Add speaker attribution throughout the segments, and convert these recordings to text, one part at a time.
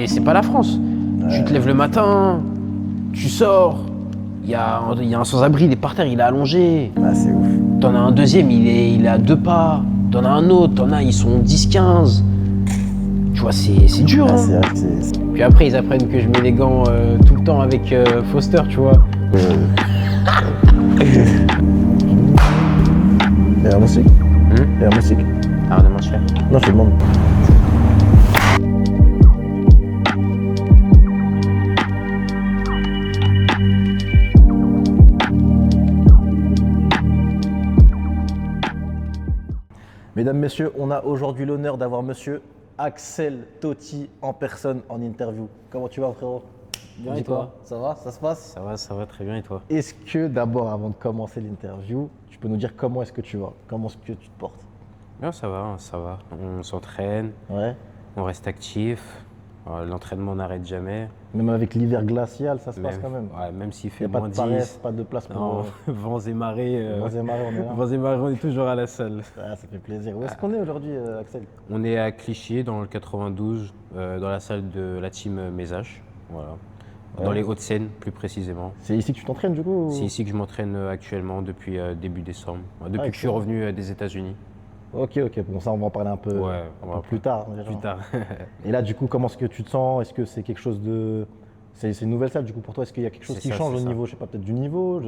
Speaker 1: Et c'est pas la France. Tu te lèves le matin, tu sors, il y a un sans-abri, il est par terre, il est allongé.
Speaker 2: Ah, c'est ouf.
Speaker 1: T'en as un deuxième, il est à 2 pas. T'en as un autre, t'en as, ils sont 10-15. Tu vois, c'est dur.
Speaker 2: Ah,
Speaker 1: Hein.
Speaker 2: c'est vrai que c'est.
Speaker 1: Puis après, ils apprennent que je mets les gants tout le temps avec Foster, tu vois.
Speaker 2: Il y a la musique. Il y a la musique.
Speaker 1: Ah, demande cher.
Speaker 2: Non, je te demande. Mesdames, Messieurs, on a aujourd'hui l'honneur d'avoir Monsieur Axel Totti en personne en interview. Comment tu vas, frérot?
Speaker 1: Bien et toi?
Speaker 2: Ça va? Ça se passe?
Speaker 1: Ça va très bien et toi?
Speaker 2: Est-ce que d'abord, avant de commencer l'interview, tu peux nous dire comment est-ce que tu vas? Comment est-ce que tu te portes?
Speaker 1: Non, ça va, ça va. On s'entraîne,
Speaker 2: Ouais.
Speaker 1: on reste actif. L'entraînement n'arrête jamais.
Speaker 2: Même avec l'hiver glacial, ça se passe quand même.
Speaker 1: Ouais, même s'il
Speaker 2: Il
Speaker 1: fait
Speaker 2: n'y a pas
Speaker 1: moins
Speaker 2: de paresse,
Speaker 1: 10.
Speaker 2: pas de place pour.
Speaker 1: Non, vents et marées.
Speaker 2: Vents et marées, on est là.
Speaker 1: Vents et marées, on est toujours à la salle.
Speaker 2: Ah, ça fait plaisir. Où est-ce qu'on est aujourd'hui, Axel?
Speaker 1: On est à Clichy, dans le 92, dans la salle de la team Mésache. Voilà.
Speaker 2: Ouais.
Speaker 1: Dans les Hauts-de-Seine, plus précisément.
Speaker 2: C'est ici que tu t'entraînes du coup?
Speaker 1: C'est ici que je m'entraîne actuellement depuis début décembre. Depuis que je suis
Speaker 2: excellent.
Speaker 1: revenu des États-Unis.
Speaker 2: Ok, bon, ça on va en parler un peu,
Speaker 1: Ouais, on va
Speaker 2: plus tard. déjà.
Speaker 1: Plus tard.
Speaker 2: Et là, du coup, comment est-ce que tu te sens? Est-ce que c'est quelque chose de. C'est une nouvelle salle du coup pour toi? Est-ce qu'il y a quelque chose
Speaker 1: C'est
Speaker 2: qui
Speaker 1: ça,
Speaker 2: change
Speaker 1: c'est
Speaker 2: au
Speaker 1: ça.
Speaker 2: niveau, je sais pas, peut-être du niveau?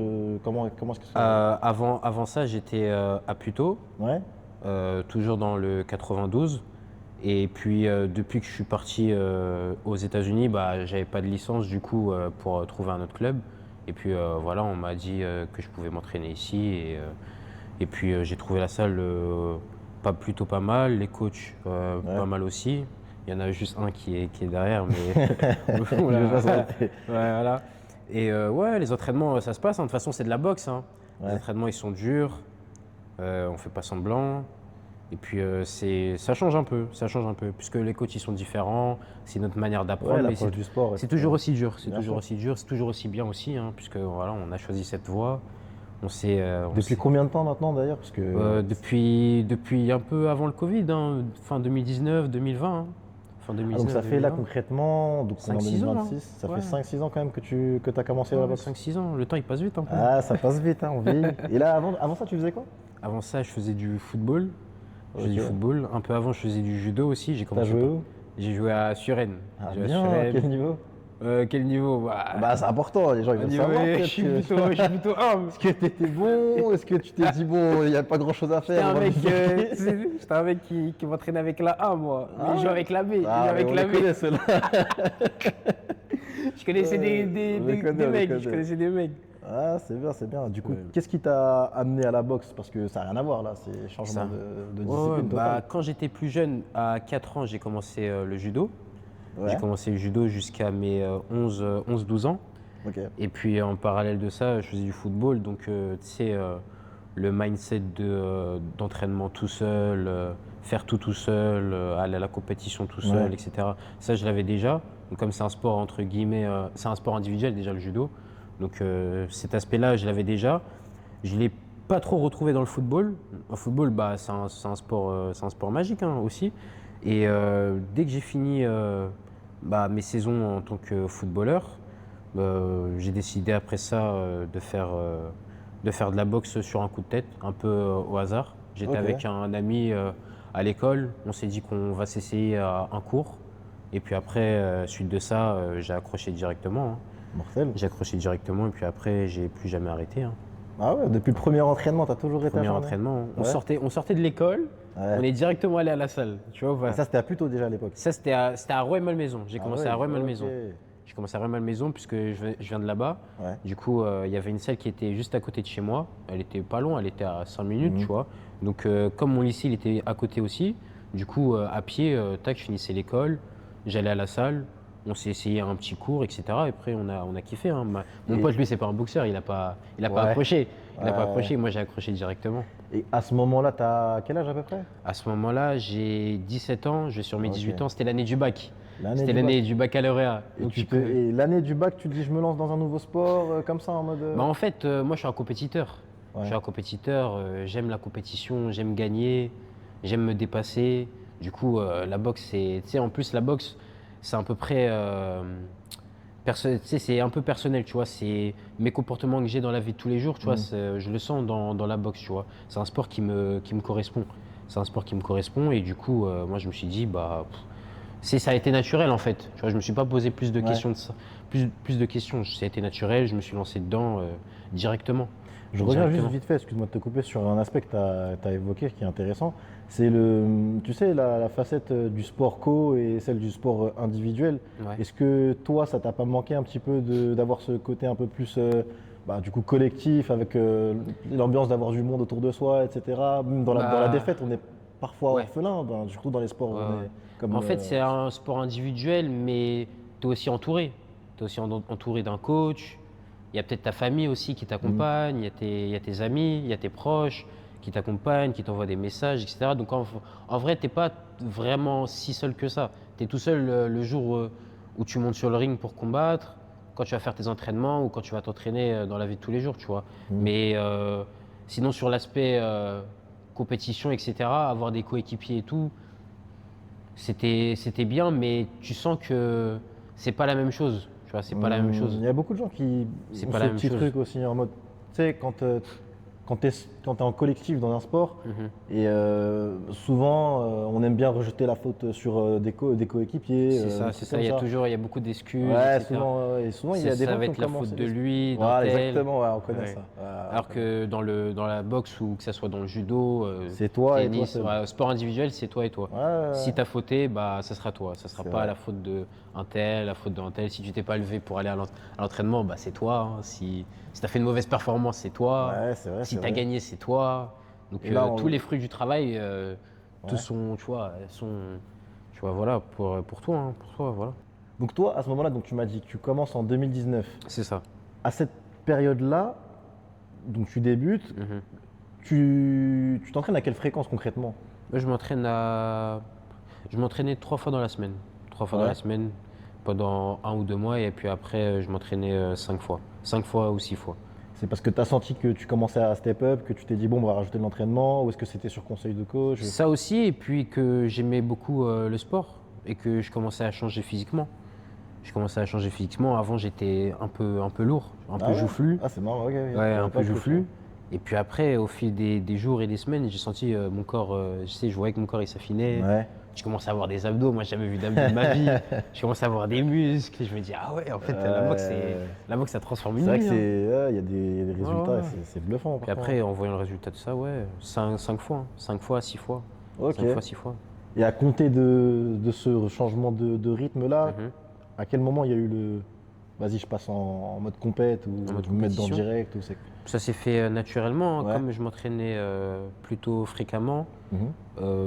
Speaker 2: Comment est-ce que c'est?
Speaker 1: Avant ça, j'étais à Puteaux,
Speaker 2: Ouais.
Speaker 1: toujours dans le 92. Et puis, depuis que je suis parti aux États-Unis, bah, j'avais pas de licence du coup pour trouver un autre club. Et puis voilà, on m'a dit que je pouvais m'entraîner ici. Et puis j'ai trouvé la salle plutôt pas mal, les coachs pas mal aussi. Il y en a juste un qui est derrière, mais voilà. Ouais, voilà. Et ouais, les entraînements, ça se passe. Hein. De toute façon, c'est de la boxe. Hein.
Speaker 2: Ouais.
Speaker 1: Les entraînements, ils sont durs. On fait pas semblant. Et puis ça change un peu, puisque les coachs ils sont différents, c'est notre manière d'apprendre.
Speaker 2: Ouais,
Speaker 1: mais
Speaker 2: l'approche du sport.
Speaker 1: c'est toujours aussi dur, c'est
Speaker 2: Bien
Speaker 1: toujours
Speaker 2: sûr.
Speaker 1: aussi dur, c'est toujours aussi bien aussi, hein, puisque voilà, on a choisi cette voie.
Speaker 2: Depuis combien de temps maintenant d'ailleurs? Parce que.
Speaker 1: Depuis un peu avant le Covid, hein, fin 2019, 2020. Hein. Fin
Speaker 2: Ah,
Speaker 1: 2019,
Speaker 2: donc ça fait là
Speaker 1: 2020.
Speaker 2: concrètement, donc on est en
Speaker 1: 5-6 ans,
Speaker 2: 2026,
Speaker 1: hein.
Speaker 2: ça
Speaker 1: Ouais.
Speaker 2: fait 5-6 ans quand même que tu as commencé la boxe.
Speaker 1: 5-6 ans, le temps il passe vite un peu.
Speaker 2: Ah, ça passe vite, hein, on vieillit. Et là, avant ça, tu faisais quoi?
Speaker 1: Avant ça, je faisais du football. Je faisais
Speaker 2: Ok.
Speaker 1: du football. Un peu avant, je faisais du judo aussi.
Speaker 2: T'as joué où?
Speaker 1: J'ai joué à Suresnes.
Speaker 2: Ah,
Speaker 1: J'ai joué à
Speaker 2: bien,
Speaker 1: Suresnes.
Speaker 2: quel niveau?
Speaker 1: Quel niveau?
Speaker 2: Bah, c'est important, les gens ils veulent savoir.
Speaker 1: je
Speaker 2: peut-être
Speaker 1: suis
Speaker 2: que-
Speaker 1: plutôt humble.
Speaker 2: Est-ce que t'étais bon? Est-ce que tu t'es dit, bon, il n'y a pas grand chose à
Speaker 1: J'étais
Speaker 2: faire?
Speaker 1: un
Speaker 2: on va
Speaker 1: mec,
Speaker 2: bifurquer.
Speaker 1: j'étais un mec qui m'entraînait avec la A, moi.
Speaker 2: Ah
Speaker 1: Mais je
Speaker 2: ouais.
Speaker 1: joue avec la B. Je joue
Speaker 2: Ah, mais
Speaker 1: avec
Speaker 2: on
Speaker 1: la
Speaker 2: les
Speaker 1: B.
Speaker 2: connaît, ceux-là.
Speaker 1: Je connaissais
Speaker 2: on les
Speaker 1: des
Speaker 2: connaît, on les
Speaker 1: mecs.
Speaker 2: connaît.
Speaker 1: Je connaissais des mecs.
Speaker 2: Ah, c'est bien, c'est bien. Du coup,
Speaker 1: Ouais.
Speaker 2: qu'est-ce qui t'a amené à la boxe? Parce que ça n'a rien à voir là, c'est changement
Speaker 1: Ça.
Speaker 2: de
Speaker 1: Ouais,
Speaker 2: discipline
Speaker 1: bah,
Speaker 2: totale.
Speaker 1: quand j'étais plus jeune, à 4 ans, j'ai commencé le judo.
Speaker 2: Ouais.
Speaker 1: J'ai commencé le judo jusqu'à mes 11-12 ans.
Speaker 2: Ok.
Speaker 1: Et puis en parallèle de ça, je faisais du football. Donc tu sais, le mindset d'entraînement tout seul, faire tout seul, aller à la compétition tout seul,
Speaker 2: Ouais.
Speaker 1: etc. Ça, je l'avais déjà. Donc comme c'est un sport entre guillemets, c'est un sport individuel déjà le judo. Donc cet aspect-là, je l'avais déjà. Je l'ai pas trop retrouvé dans le football. Le football, bah, c'est un sport magique hein, aussi. Et dès que j'ai fini mes saisons en tant que footballeur, j'ai décidé après ça de faire de la boxe sur un coup de tête, un peu au hasard. J'étais
Speaker 2: Ok.
Speaker 1: avec un ami à l'école, on s'est dit qu'on va s'essayer à un cours. Et puis après, suite de ça, j'ai accroché directement. Hein.
Speaker 2: Mortel.
Speaker 1: J'ai accroché directement et puis après, j'ai plus jamais arrêté. Hein.
Speaker 2: Ah ouais, depuis le premier entraînement, t'as toujours été
Speaker 1: Premier
Speaker 2: acharné?
Speaker 1: entraînement, on
Speaker 2: Ouais.
Speaker 1: sortait de l'école,
Speaker 2: Ouais.
Speaker 1: on est directement allé à la salle. Tu vois, voilà.
Speaker 2: Ah, ça, c'était à Puteaux déjà à l'époque.
Speaker 1: Ça, c'était à Rueil-Malmaison. J'ai commencé à Rueil-Malmaison.
Speaker 2: Ok.
Speaker 1: J'ai commencé à Rueil-Malmaison puisque je viens de là-bas.
Speaker 2: Ouais.
Speaker 1: Du coup, il y avait une salle qui était juste à côté de chez moi. Elle était pas loin, elle était à 5 minutes, tu vois. Donc, comme mon lycée il était à côté aussi, du coup, à pied, tac, je finissais l'école, j'allais à la salle, on s'est essayé un petit cours, etc. Et après, on a kiffé. Hein. Mon pote, lui, c'est pas un boxeur, il a pas
Speaker 2: Ouais.
Speaker 1: accroché. Il a pas
Speaker 2: Ouais.
Speaker 1: accroché, moi j'ai accroché directement.
Speaker 2: Et à ce moment-là, t'as quel âge à peu près?
Speaker 1: À ce moment-là, j'ai 17 ans, je vais sur mes
Speaker 2: Ok.
Speaker 1: 18 ans, c'était l'année du bac.
Speaker 2: L'année
Speaker 1: C'était
Speaker 2: du
Speaker 1: l'année
Speaker 2: bac.
Speaker 1: du baccalauréat.
Speaker 2: Et,
Speaker 1: Donc,
Speaker 2: et l'année du bac, tu te dis, je me lance dans un nouveau sport, comme ça, en mode.
Speaker 1: Bah, en fait, moi je suis un compétiteur.
Speaker 2: Ouais.
Speaker 1: Je suis un compétiteur, j'aime la compétition, j'aime gagner, j'aime me dépasser. Du coup, la boxe, c'est. Tu sais, en plus, la boxe, c'est à peu près. Tu sais, c'est un peu personnel, tu vois. C'est mes comportements que j'ai dans la vie de tous les jours, tu vois. Je le sens dans la boxe, tu vois. C'est un sport qui me correspond. C'est un sport qui me correspond et du coup, moi, je me suis dit, bah, ça a été naturel en fait. Tu vois, je me suis pas posé plus de
Speaker 2: Ouais.
Speaker 1: questions de ça, plus de questions. Ça a été naturel. Je me suis lancé dedans directement,
Speaker 2: Je reviens juste
Speaker 1: directement.
Speaker 2: vite fait, excuse-moi de te couper, sur un aspect que tu as évoqué qui est intéressant. C'est tu sais, la facette du sport co et celle du sport individuel.
Speaker 1: Ouais.
Speaker 2: Est-ce que toi, ça t'a pas manqué un petit peu d'avoir ce côté un peu plus du coup collectif, avec l'ambiance d'avoir du monde autour de soi, etc. Même dans la
Speaker 1: Bah,
Speaker 2: défaite, on est parfois
Speaker 1: ouais.
Speaker 2: orphelin. Ben, du coup, dans les sports,
Speaker 1: Ouais,
Speaker 2: on
Speaker 1: ouais.
Speaker 2: est comme.
Speaker 1: En fait, c'est un sport individuel, mais tu es aussi entouré. Tu es aussi entouré d'un coach. Il y a peut-être ta famille aussi qui
Speaker 2: Hmm.
Speaker 1: t'accompagne, il y a tes amis, il y a tes proches qui t'accompagnent, qui t'envoient des messages, etc. Donc en vrai, tu n'es pas vraiment si seul que ça. Tu es tout seul le jour où tu montes sur le ring pour combattre, quand tu vas faire tes entraînements ou quand tu vas t'entraîner dans la vie de tous les jours, tu vois.
Speaker 2: Hmm.
Speaker 1: Mais sinon, sur l'aspect compétition, etc., avoir des coéquipiers et tout, c'était bien, mais tu sens que c'est pas la même chose. Tu vois, c'est pas la même
Speaker 2: Il
Speaker 1: chose.
Speaker 2: y a beaucoup de gens qui
Speaker 1: C'est
Speaker 2: ont
Speaker 1: pas
Speaker 2: ce
Speaker 1: la même
Speaker 2: petit
Speaker 1: chose.
Speaker 2: truc aussi en mode, tu sais, quand t'es en collectif dans un sport,
Speaker 1: Mhm.
Speaker 2: et souvent on aime bien rejeter la faute sur des coéquipiers, des
Speaker 1: C'est
Speaker 2: trucs
Speaker 1: ça.
Speaker 2: comme ça.
Speaker 1: Il y a beaucoup d'excuses,
Speaker 2: Ouais,
Speaker 1: etc.
Speaker 2: souvent, et souvent il y a des
Speaker 1: Ça
Speaker 2: gens
Speaker 1: va
Speaker 2: qui ont
Speaker 1: être la faute
Speaker 2: commencé
Speaker 1: de
Speaker 2: les sports.
Speaker 1: lui, d'un
Speaker 2: Voilà,
Speaker 1: tel.
Speaker 2: exactement, ouais, on connaît
Speaker 1: Ouais.
Speaker 2: ça. Ouais, on
Speaker 1: Alors
Speaker 2: connaît.
Speaker 1: que dans la boxe ou que ça soit dans le judo,
Speaker 2: C'est toi et toi
Speaker 1: tennis,
Speaker 2: seul.
Speaker 1: ouais, sport individuel, c'est toi et toi.
Speaker 2: Ouais, ouais,
Speaker 1: Si
Speaker 2: ouais,
Speaker 1: t'as fauté, bah ça sera toi. Ça sera
Speaker 2: c'est
Speaker 1: pas
Speaker 2: vrai.
Speaker 1: la faute de un tel, la faute d'un tel. Si tu t'es pas levé pour aller à l'entraînement, bah c'est toi. Hein. Si t'as fait une mauvaise performance, c'est toi.
Speaker 2: Ouais, c'est vrai,
Speaker 1: Si
Speaker 2: c'est
Speaker 1: t'as
Speaker 2: vrai.
Speaker 1: gagné, c'est toi. Donc
Speaker 2: Et là,
Speaker 1: tous les fruits du travail, tous
Speaker 2: ouais.
Speaker 1: sont, tu vois, tu vois, voilà, pour toi, voilà.
Speaker 2: Donc toi, à ce moment-là, donc tu m'as dit que tu commences en 2019.
Speaker 1: C'est ça.
Speaker 2: À cette période-là, donc tu débutes.
Speaker 1: Mhm.
Speaker 2: Tu t'entraînes à quelle fréquence concrètement?
Speaker 1: Moi, je m'entraînais 3 fois dans la semaine. 3 fois dans
Speaker 2: Ouais.
Speaker 1: la semaine pendant 1 ou 2 mois et puis après, je m'entraînais 5 fois. 5 fois ou 6 fois.
Speaker 2: C'est parce que tu as senti que tu commençais à step up, que tu t'es dit bon, on va rajouter de l'entraînement, ou est-ce que c'était sur conseil de coach?
Speaker 1: Ça aussi, et puis que j'aimais beaucoup le sport et que je commençais à changer physiquement. Je commençais à changer physiquement. Avant, j'étais un peu lourd, un
Speaker 2: Ah
Speaker 1: peu
Speaker 2: ouais?
Speaker 1: joufflu.
Speaker 2: Ah, c'est marrant, ok, ok.
Speaker 1: Ouais,
Speaker 2: J'avais
Speaker 1: un
Speaker 2: pas
Speaker 1: peu
Speaker 2: ce truc-là.
Speaker 1: joufflu. Et puis après, au fil des jours et des semaines, j'ai senti mon corps, je sais, je voyais que mon corps il s'affinait.
Speaker 2: Ouais.
Speaker 1: Je commençais à avoir des abdos, moi j'ai jamais vu d'abdos de ma vie. Je commençais à avoir des muscles. Et je me dis, ah ouais, en fait, la boxe, ça transforme
Speaker 2: C'est
Speaker 1: une
Speaker 2: vrai que
Speaker 1: vie. Hein.
Speaker 2: il y a des
Speaker 1: Ouais,
Speaker 2: résultats, et
Speaker 1: ouais.
Speaker 2: c'est bluffant
Speaker 1: Puis
Speaker 2: parfois.
Speaker 1: après, en voyant le résultat de ça, ouais, 5 fois, 5 fois, 6 fois.
Speaker 2: Ok.
Speaker 1: 5 fois, 6 fois.
Speaker 2: Et à compter de ce changement de rythme-là,
Speaker 1: Mhm.
Speaker 2: à quel moment il y a eu le vas-y, je passe en mode compète, ou
Speaker 1: En mode
Speaker 2: je me mets dans le
Speaker 1: compétition.
Speaker 2: direct, ou c'est.
Speaker 1: Ça s'est fait naturellement, hein.
Speaker 2: Ouais.
Speaker 1: Comme je m'entraînais plutôt fréquemment.
Speaker 2: Mhm.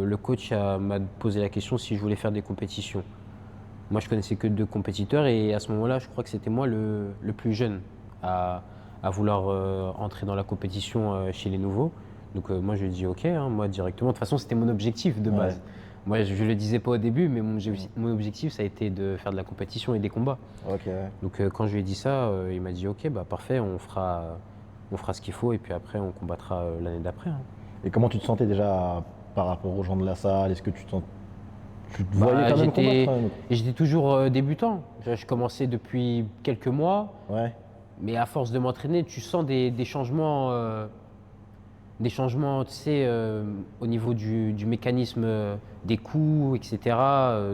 Speaker 1: Le coach m'a posé la question si je voulais faire des compétitions. Moi, je connaissais que 2 compétiteurs et à ce moment-là, je crois que c'était moi le plus jeune à vouloir entrer dans la compétition chez les nouveaux. Donc moi, je lui ai dit OK, hein, moi directement. De toute façon, c'était mon objectif de
Speaker 2: Ouais.
Speaker 1: base. Moi, je ne le disais pas au début, mais mon objectif, ça a été de faire de la compétition et des combats.
Speaker 2: Ok, ouais.
Speaker 1: Donc quand je lui ai dit ça, il m'a dit OK, bah parfait, on fera ce qu'il faut et puis après, on combattra l'année d'après. Hein.
Speaker 2: Et comment tu te sentais déjà par rapport aux gens de la salle? Est-ce que tu te voyais
Speaker 1: Bah,
Speaker 2: quand même combattre quand même?
Speaker 1: j'étais toujours débutant. Je commençais depuis quelques mois,
Speaker 2: Ouais,
Speaker 1: mais à force de m'entraîner, tu sens des changements, tu sais, au niveau du mécanisme des coups, etc.,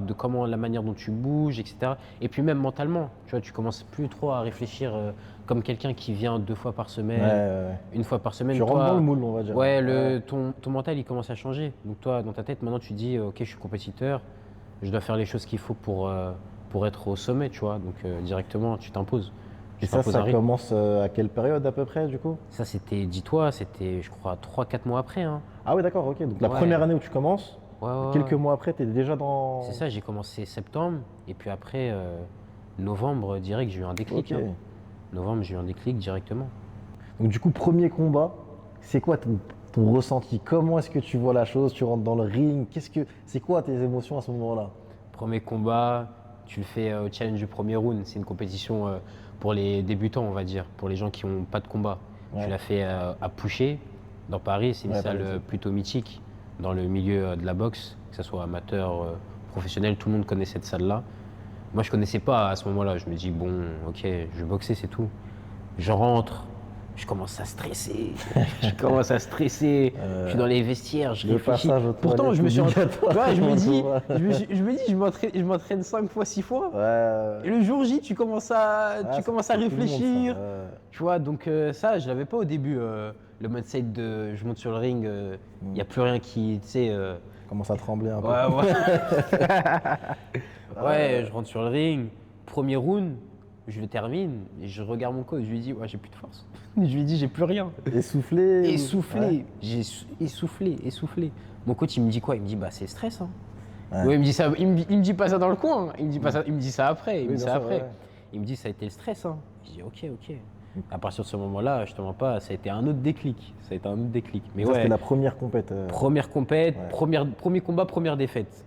Speaker 1: de comment la manière dont tu bouges, etc. Et puis même mentalement, tu vois, tu commences plus trop à réfléchir comme quelqu'un qui vient 2 fois par
Speaker 2: ouais,
Speaker 1: semaine,
Speaker 2: ouais.
Speaker 1: une fois par semaine.
Speaker 2: Tu rentres dans le
Speaker 1: Toi,
Speaker 2: moule, on va dire.
Speaker 1: ouais,
Speaker 2: Ouais,
Speaker 1: ton mental, il commence à changer. Donc toi, dans ta tête, maintenant, tu dis, ok, je suis compétiteur, je dois faire les choses qu'il faut pour être au sommet, tu vois. Donc directement, tu t'imposes.
Speaker 2: et
Speaker 1: Tu
Speaker 2: ça,
Speaker 1: t'imposes un
Speaker 2: ça
Speaker 1: rythme.
Speaker 2: commence à quelle période à peu près du coup?
Speaker 1: Ça, dis-toi, c'était, je crois, 3, 4 mois après. Hein.
Speaker 2: Ah oui, d'accord, ok. Donc la
Speaker 1: Ouais.
Speaker 2: première année où tu commences,
Speaker 1: Ouais, ouais,
Speaker 2: quelques
Speaker 1: ouais.
Speaker 2: mois après, tu es déjà dans.
Speaker 1: C'est ça, j'ai commencé septembre, et puis après, novembre, direct, j'ai eu un déclic.
Speaker 2: Ok.
Speaker 1: Hein. Novembre, j'ai eu un déclic directement.
Speaker 2: Donc du coup, premier combat, c'est quoi ton ressenti? Comment est-ce que tu vois la chose? Tu rentres dans le ring? C'est quoi tes émotions à ce moment-là?
Speaker 1: Premier combat, tu le fais au challenge du premier round. C'est une compétition pour les débutants, on va dire, pour les gens qui n'ont pas de combat.
Speaker 2: Ouais.
Speaker 1: Tu l'as fait à Pouchet, dans Paris. C'est une
Speaker 2: Ouais,
Speaker 1: salle
Speaker 2: Paris, c'est-
Speaker 1: plutôt mythique dans le milieu de la boxe, que ce soit amateur, professionnel, tout le monde connaît cette salle-là. Moi, je connaissais pas à ce moment-là. Je me dis, bon, ok, je vais boxer, c'est tout. Je rentre, je commence à stresser. Je commence à stresser. Je suis dans les vestiaires, je
Speaker 2: Le
Speaker 1: réfléchis.
Speaker 2: passage aux
Speaker 1: Pourtant,
Speaker 2: toilettes
Speaker 1: je me suis
Speaker 2: obligatoire.
Speaker 1: Ouais, je me dis,
Speaker 2: Ouais.
Speaker 1: je m'entraîne 5 fois, 6 fois.
Speaker 2: Ouais.
Speaker 1: Et le jour J, tu commences à
Speaker 2: Ah,
Speaker 1: réfléchir.
Speaker 2: c'est tout le monde, ça. Ouais.
Speaker 1: Tu vois, donc ça, je l'avais pas au début. Le mindset de je monte sur le ring, il n'y a plus rien qui, tu sais.
Speaker 2: Commence à trembler un peu.
Speaker 1: Ouais, ouais. Ouais, je rentre sur le ring, premier round, je le termine, et je regarde mon coach, je lui dis, ouais, j'ai plus de force. Je lui dis, j'ai plus rien.
Speaker 2: Essoufflé.
Speaker 1: Essoufflé,
Speaker 2: Ouais.
Speaker 1: essoufflé. Mon coach, il me dit quoi? Il me dit, bah, c'est stress, hein.
Speaker 2: Ouais.
Speaker 1: Ouais, il me dit ça, il me dit pas ça dans le coin, il me dit pas ça, il me dit ça après,
Speaker 2: Oui, bien sûr, ouais.
Speaker 1: Il me dit, ça a été le stress, hein. Je dis, ok. À partir de ce moment-là, je te mens pas, ça a été un autre déclic. Mais
Speaker 2: Ça,
Speaker 1: ouais,
Speaker 2: c'était la première compète.
Speaker 1: première compète,
Speaker 2: Ouais.
Speaker 1: premier combat, première défaite.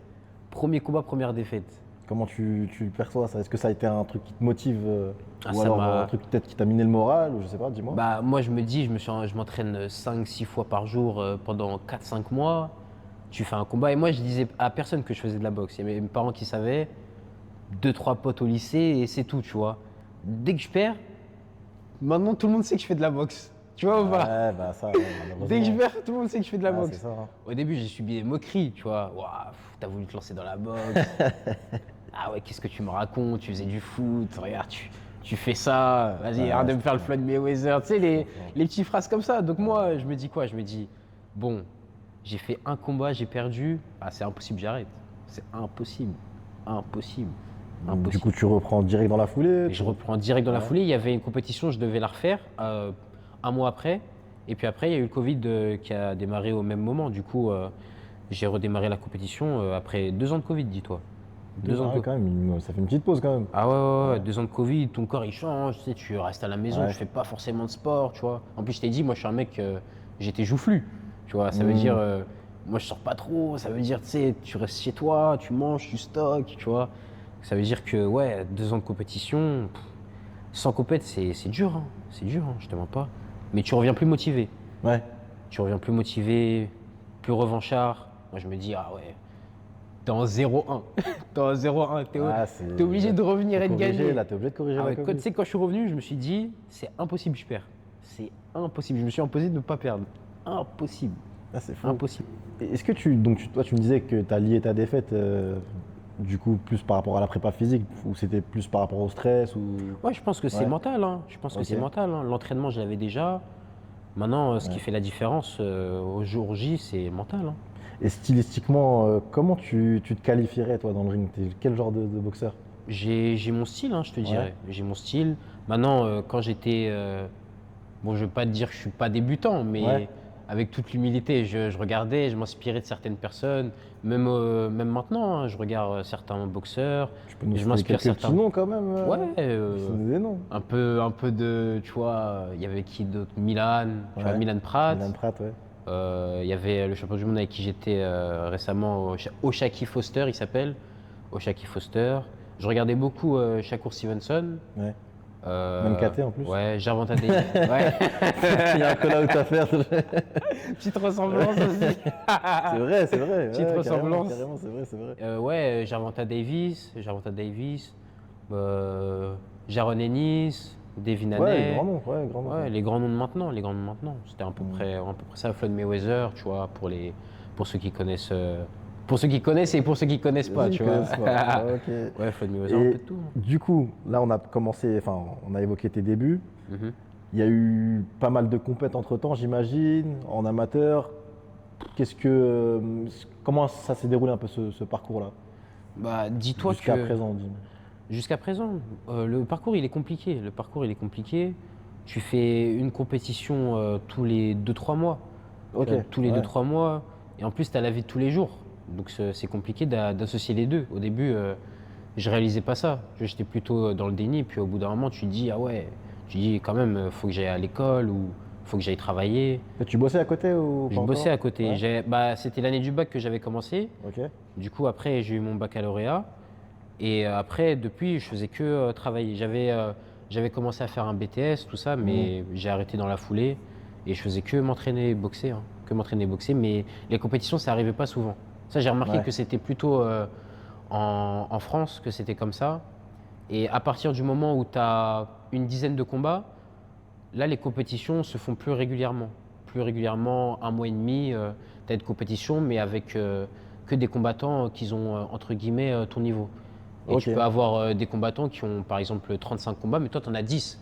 Speaker 1: Premier combat, première défaite.
Speaker 2: Comment tu perçois ça? Est-ce que ça a été un truc qui te motive
Speaker 1: Ah,
Speaker 2: ou
Speaker 1: ça
Speaker 2: alors
Speaker 1: m'a-
Speaker 2: un truc peut-être qui t'a miné le moral ou je sais pas, dis-moi.
Speaker 1: Bah, moi, je me dis, je m'entraîne 5-6 fois par jour pendant 4-5 mois. Tu fais un combat. Et moi, je disais à personne que je faisais de la boxe. Il y avait mes parents qui savaient, 2-3 potes au lycée et c'est tout, tu vois. Dès que je perds, maintenant, tout le monde sait que je fais de la boxe. Tu vois ou pas?
Speaker 2: Ouais, bah ça, ouais,
Speaker 1: Dès que je
Speaker 2: malheureusement.
Speaker 1: perds, tout le monde sait que je fais de la
Speaker 2: Ah,
Speaker 1: boxe.
Speaker 2: c'est ça, hein.
Speaker 1: Au début, j'ai subi des moqueries, tu vois. Waouh, t'as voulu te lancer dans la boxe. Ah ouais, qu'est-ce que tu me racontes? Tu faisais du foot, regarde, tu fais ça. Vas-y,
Speaker 2: Ouais,
Speaker 1: arrête de me
Speaker 2: je
Speaker 1: faire le
Speaker 2: comprends.
Speaker 1: Floyd Mayweather. Tu sais, les
Speaker 2: comprends.
Speaker 1: petites phrases comme ça. Donc moi, je me dis quoi? Je me dis, bon, j'ai fait un combat, j'ai perdu. Ah, c'est impossible, j'arrête. C'est impossible. Impossible.
Speaker 2: Donc, du
Speaker 1: Impossible.
Speaker 2: coup, tu reprends direct dans la foulée.
Speaker 1: Et je reprends direct dans la
Speaker 2: Ouais.
Speaker 1: foulée. Il y avait une compétition, je devais la refaire un mois après. Et puis après, il y a eu le Covid qui a démarré au même moment. Du coup, j'ai redémarré la compétition après 2 ans de Covid, dis-toi. 2 ans
Speaker 2: Ah,
Speaker 1: de
Speaker 2: quand même, ça fait une petite pause quand même.
Speaker 1: Ah ouais,
Speaker 2: Ouais.
Speaker 1: 2 ans de Covid, ton corps il change, tu sais, tu restes à la maison,
Speaker 2: Ouais.
Speaker 1: tu fais pas forcément de sport, tu vois. En plus, je t'ai dit, moi je suis un mec, j'étais joufflu, tu vois. Ça veut dire, moi je sors pas trop, ça veut dire, tu sais, tu restes chez toi, tu manges, tu stockes, tu vois. Ça veut dire que, ouais, 2 ans de compétition, sans compète, c'est dur, hein. C'est dur, hein, je te mens pas. Mais tu reviens plus motivé.
Speaker 2: Ouais.
Speaker 1: Tu reviens plus motivé, plus revanchard. Moi je me dis, ah ouais, t'es en 0-1. T'es en 0-1,
Speaker 2: Ah,
Speaker 1: t'es obligé de revenir et de
Speaker 2: corriger,
Speaker 1: gagner.
Speaker 2: là, t'es obligé de corriger
Speaker 1: Ah
Speaker 2: la
Speaker 1: ouais,
Speaker 2: copie.
Speaker 1: tu sais, quand je suis revenu, je me suis dit, c'est impossible, je perds. C'est impossible. Je me suis imposé de ne pas perdre. Impossible.
Speaker 2: Ah, c'est fou.
Speaker 1: Impossible.
Speaker 2: Est-ce que toi, tu me disais que tu as lié ta défaite, du coup, plus par rapport à la prépa physique, ou c'était plus par rapport au stress ou...
Speaker 1: Ouais, je pense que c'est
Speaker 2: Ouais.
Speaker 1: mental. Hein. Je pense que
Speaker 2: Ok.
Speaker 1: c'est mental. Hein. L'entraînement, je l'avais déjà. Maintenant, ce qui
Speaker 2: Ouais.
Speaker 1: fait la différence au jour J, c'est mental. Hein.
Speaker 2: Et stylistiquement, comment tu te qualifierais, toi, dans le ring? T'es quel genre de boxeur?
Speaker 1: J'ai mon style, hein, je te dirais. J'ai mon style. Maintenant, quand j'étais. Bon, je veux pas te dire que je suis pas débutant, mais
Speaker 2: Ouais.
Speaker 1: avec toute l'humilité, je regardais, je m'inspirais de certaines personnes. Même maintenant, hein, je regarde certains boxeurs.
Speaker 2: Tu peux nous
Speaker 1: Je
Speaker 2: citer
Speaker 1: m'inspire
Speaker 2: quelques petits
Speaker 1: certains.
Speaker 2: noms quand même?
Speaker 1: Ouais,
Speaker 2: C'est des noms.
Speaker 1: un peu de. Tu vois, il y avait qui d'autre? Milan, tu vois,
Speaker 2: Ouais.
Speaker 1: Milan Pratt.
Speaker 2: Milan Pratt, ouais.
Speaker 1: Il y avait le champion du monde avec qui j'étais récemment, Oshaki Foster, il s'appelle. Oshaki Foster. Je regardais beaucoup Shakur Stevenson.
Speaker 2: Ouais. Même KT en plus.
Speaker 1: Ouais, Gervonta Davis. Ouais.
Speaker 2: Il y a un call-out à faire.
Speaker 1: Petite ressemblance aussi.
Speaker 2: C'est vrai, c'est vrai.
Speaker 1: Petite
Speaker 2: Ouais,
Speaker 1: ressemblance.
Speaker 2: Carrément, c'est vrai, c'est vrai.
Speaker 1: Ouais, Gervonta Davis. Jaron Ennis, Devin
Speaker 2: Ouais,
Speaker 1: Haney.
Speaker 2: les grands noms, ouais, grands noms.
Speaker 1: Ouais, les grands noms de maintenant, C'était à peu près ça, Floyd Mayweather, tu vois, pour ceux qui connaissent, et pour ceux qui connaissent pas,
Speaker 2: Vas-y,
Speaker 1: tu vois.
Speaker 2: connaisse pas. Ok.
Speaker 1: Ouais, Floyd Mayweather, un
Speaker 2: Et
Speaker 1: peu de tout.
Speaker 2: du coup, là, on a commencé, enfin, on a évoqué tes débuts.
Speaker 1: Mhm.
Speaker 2: Il y a eu pas mal de compètes entre-temps, j'imagine, en amateur. Comment ça s'est déroulé un peu ce parcours-là?
Speaker 1: Bah, dis-toi
Speaker 2: Jusqu'à
Speaker 1: que
Speaker 2: présent, dis-moi.
Speaker 1: jusqu'à présent, le parcours il est compliqué. Tu fais une compétition tous les 2-3 mois.
Speaker 2: Ok.
Speaker 1: Tous les
Speaker 2: ouais.
Speaker 1: 2-3 mois. Et en plus, tu as la vie de tous les jours. Donc c'est compliqué d'associer les deux. Au début, je réalisais pas ça. J'étais plutôt dans le déni. Puis au bout d'un moment, tu te dis, ah ouais, tu dis quand même, faut que j'aille à l'école ou faut que j'aille travailler.
Speaker 2: Et tu bossais à côté ou pas
Speaker 1: Je bossais
Speaker 2: encore?
Speaker 1: à côté.
Speaker 2: Ouais.
Speaker 1: C'était l'année du bac que j'avais commencé.
Speaker 2: Ok.
Speaker 1: Du coup, après, j'ai eu mon baccalauréat. Et après, depuis, je faisais que travailler. J'avais commencé à faire un BTS, tout ça, mais j'ai arrêté dans la foulée. Et je faisais que m'entraîner et boxer. Hein, que m'entraîner et boxer. Mais les compétitions, ça n'arrivait pas souvent. Ça, j'ai remarqué
Speaker 2: Ouais.
Speaker 1: que c'était plutôt en France que c'était comme ça. Et à partir du moment où tu as une dizaine de combats, là, les compétitions se font plus régulièrement. Plus régulièrement, un mois et demi, tu as une compétition, mais avec que des combattants qui ont, entre guillemets, ton niveau. Et
Speaker 2: Ok.
Speaker 1: tu peux avoir des combattants qui ont, par exemple, 35 combats, mais toi, tu en as 10.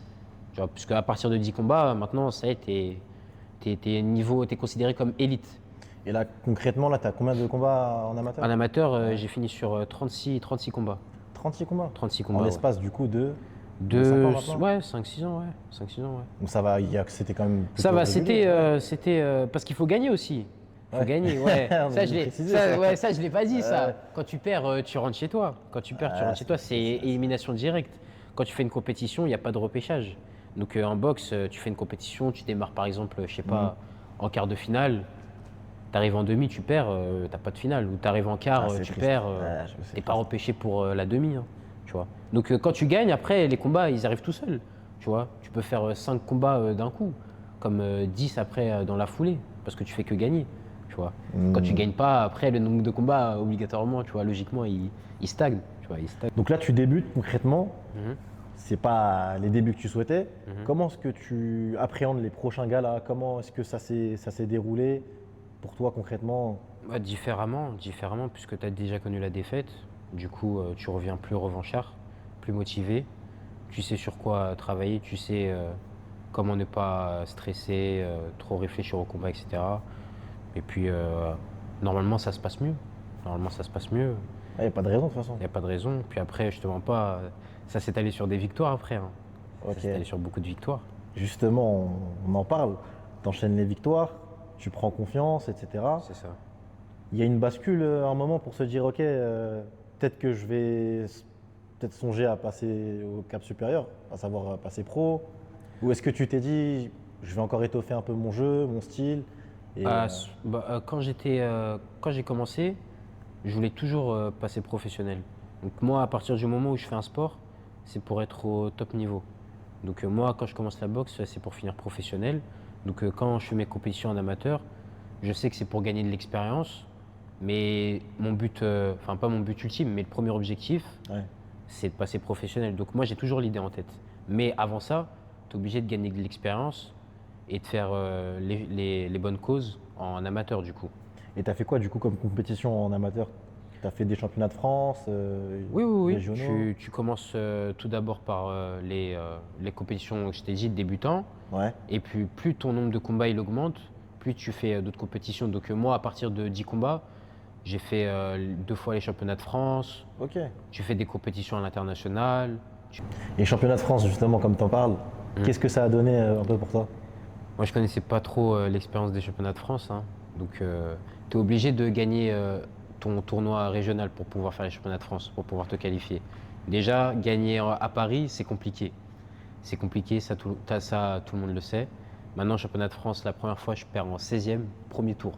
Speaker 1: Tu vois, puisque à partir de 10 combats, maintenant, ça y est, t'es considéré comme élite.
Speaker 2: Et là, concrètement, là, tu as combien de combats en amateur?
Speaker 1: En amateur, j'ai fini sur 36 combats.
Speaker 2: 36 combats.
Speaker 1: 36
Speaker 2: En
Speaker 1: combats, ouais.
Speaker 2: l'espace, du coup, de 5 ans
Speaker 1: De,
Speaker 2: maintenant?
Speaker 1: ouais, 5-6 ans, ouais. 5-6 ans, ouais.
Speaker 2: Donc ça va, c'était quand même
Speaker 1: Ça
Speaker 2: plutôt
Speaker 1: va,
Speaker 2: régulier.
Speaker 1: parce qu'il faut gagner aussi. Il faut
Speaker 2: Ouais.
Speaker 1: gagner, ouais.
Speaker 2: On
Speaker 1: Ça,
Speaker 2: a
Speaker 1: je
Speaker 2: dû
Speaker 1: l'ai,
Speaker 2: préciser,
Speaker 1: ça,
Speaker 2: ça.
Speaker 1: ouais, ça, je l'ai pas dit,
Speaker 2: Ouais.
Speaker 1: ça. Quand tu perds, tu rentres chez toi. Quand tu perds, tu
Speaker 2: Ah,
Speaker 1: rentres chez toi. C'est élimination directe. Quand tu fais une compétition, il n'y a pas de repêchage. Donc en boxe, tu fais une compétition, tu démarres par exemple, je sais pas, en quart de finale. Tu arrives en demi, tu perds, t'as pas de finale. Ou tu arrives en quart,
Speaker 2: Ah, c'est
Speaker 1: tu
Speaker 2: triste.
Speaker 1: perds,
Speaker 2: Ouais, je sais,
Speaker 1: t'es pas
Speaker 2: triste.
Speaker 1: repêché pour la demi. Hein, tu vois. Donc quand tu gagnes, après, les combats, ils arrivent tout seuls. Tu vois. Tu peux faire 5 combats d'un coup, comme 10 après dans la foulée, parce que tu fais que gagner. Tu vois. Quand tu gagnes pas, après, le nombre de combats, obligatoirement, tu vois, logiquement, il stagne. Tu vois, il stagne.
Speaker 2: Donc là, tu débutes concrètement.
Speaker 1: Mhm.
Speaker 2: C'est pas les débuts que tu souhaitais.
Speaker 1: Mhm.
Speaker 2: Comment est-ce que tu appréhendes les prochains galas? Comment est-ce que ça s'est déroulé pour toi concrètement?
Speaker 1: Bah, différemment, puisque tu as déjà connu la défaite. Du coup, tu reviens plus revanchard, plus motivé. Tu sais sur quoi travailler, tu sais comment ne pas stresser, trop réfléchir au combat, etc. Et puis, normalement, ça se passe mieux. Normalement, ça se passe mieux.
Speaker 2: Il n'y a pas de raison de toute façon.
Speaker 1: Il n'y a pas de raison. Puis après, je te mens pas, ça s'est allé sur des victoires après. Hein.
Speaker 2: Ok.
Speaker 1: Ça s'est allé sur beaucoup de victoires.
Speaker 2: Justement, on en parle. Tu enchaînes les victoires, tu prends confiance, etc.
Speaker 1: C'est ça.
Speaker 2: Il y a une bascule à un moment pour se dire, ok, peut-être que je vais peut-être songer à passer au cap supérieur, à savoir passer pro. Ou est-ce que tu t'es dit, je vais encore étoffer un peu mon jeu, mon style et,
Speaker 1: Quand j'ai commencé, je voulais toujours passer professionnel. Donc moi, à partir du moment où je fais un sport, c'est pour être au top niveau. Donc moi, quand je commence la boxe, c'est pour finir professionnel. Donc quand je fais mes compétitions en amateur, je sais que c'est pour gagner de l'expérience. Mais mon but, enfin pas mon but ultime, mais le premier objectif,
Speaker 2: ouais.
Speaker 1: c'est de passer professionnel. Donc moi, j'ai toujours l'idée en tête. Mais avant ça, tu es obligé de gagner de l'expérience et de faire les bonnes causes en amateur du coup.
Speaker 2: Et tu as fait quoi du coup comme compétition en amateur? Tu as fait des championnats de France,
Speaker 1: Oui.
Speaker 2: régionaux?
Speaker 1: Tu commences tout d'abord par les compétitions que je t'ai dit, de débutants.
Speaker 2: Ouais.
Speaker 1: Et puis, plus ton nombre de combats il augmente, plus tu fais d'autres compétitions. Donc, moi, à partir de 10 combats, j'ai fait 2 fois les championnats de France.
Speaker 2: Ok.
Speaker 1: Tu fais des compétitions à l'international.
Speaker 2: Et championnat de France, justement, comme tu en parles, qu'est-ce que ça a donné un peu pour toi?
Speaker 1: Moi, je connaissais pas trop l'expérience des championnats de France. Hein. Donc, tu es obligé de gagner ton tournoi régional pour pouvoir faire les championnats de France, pour pouvoir te qualifier. Déjà, gagner à Paris, c'est compliqué. C'est compliqué, ça, tout le monde le sait. Maintenant, championnat de France, la première fois, je perds en 16e, premier tour.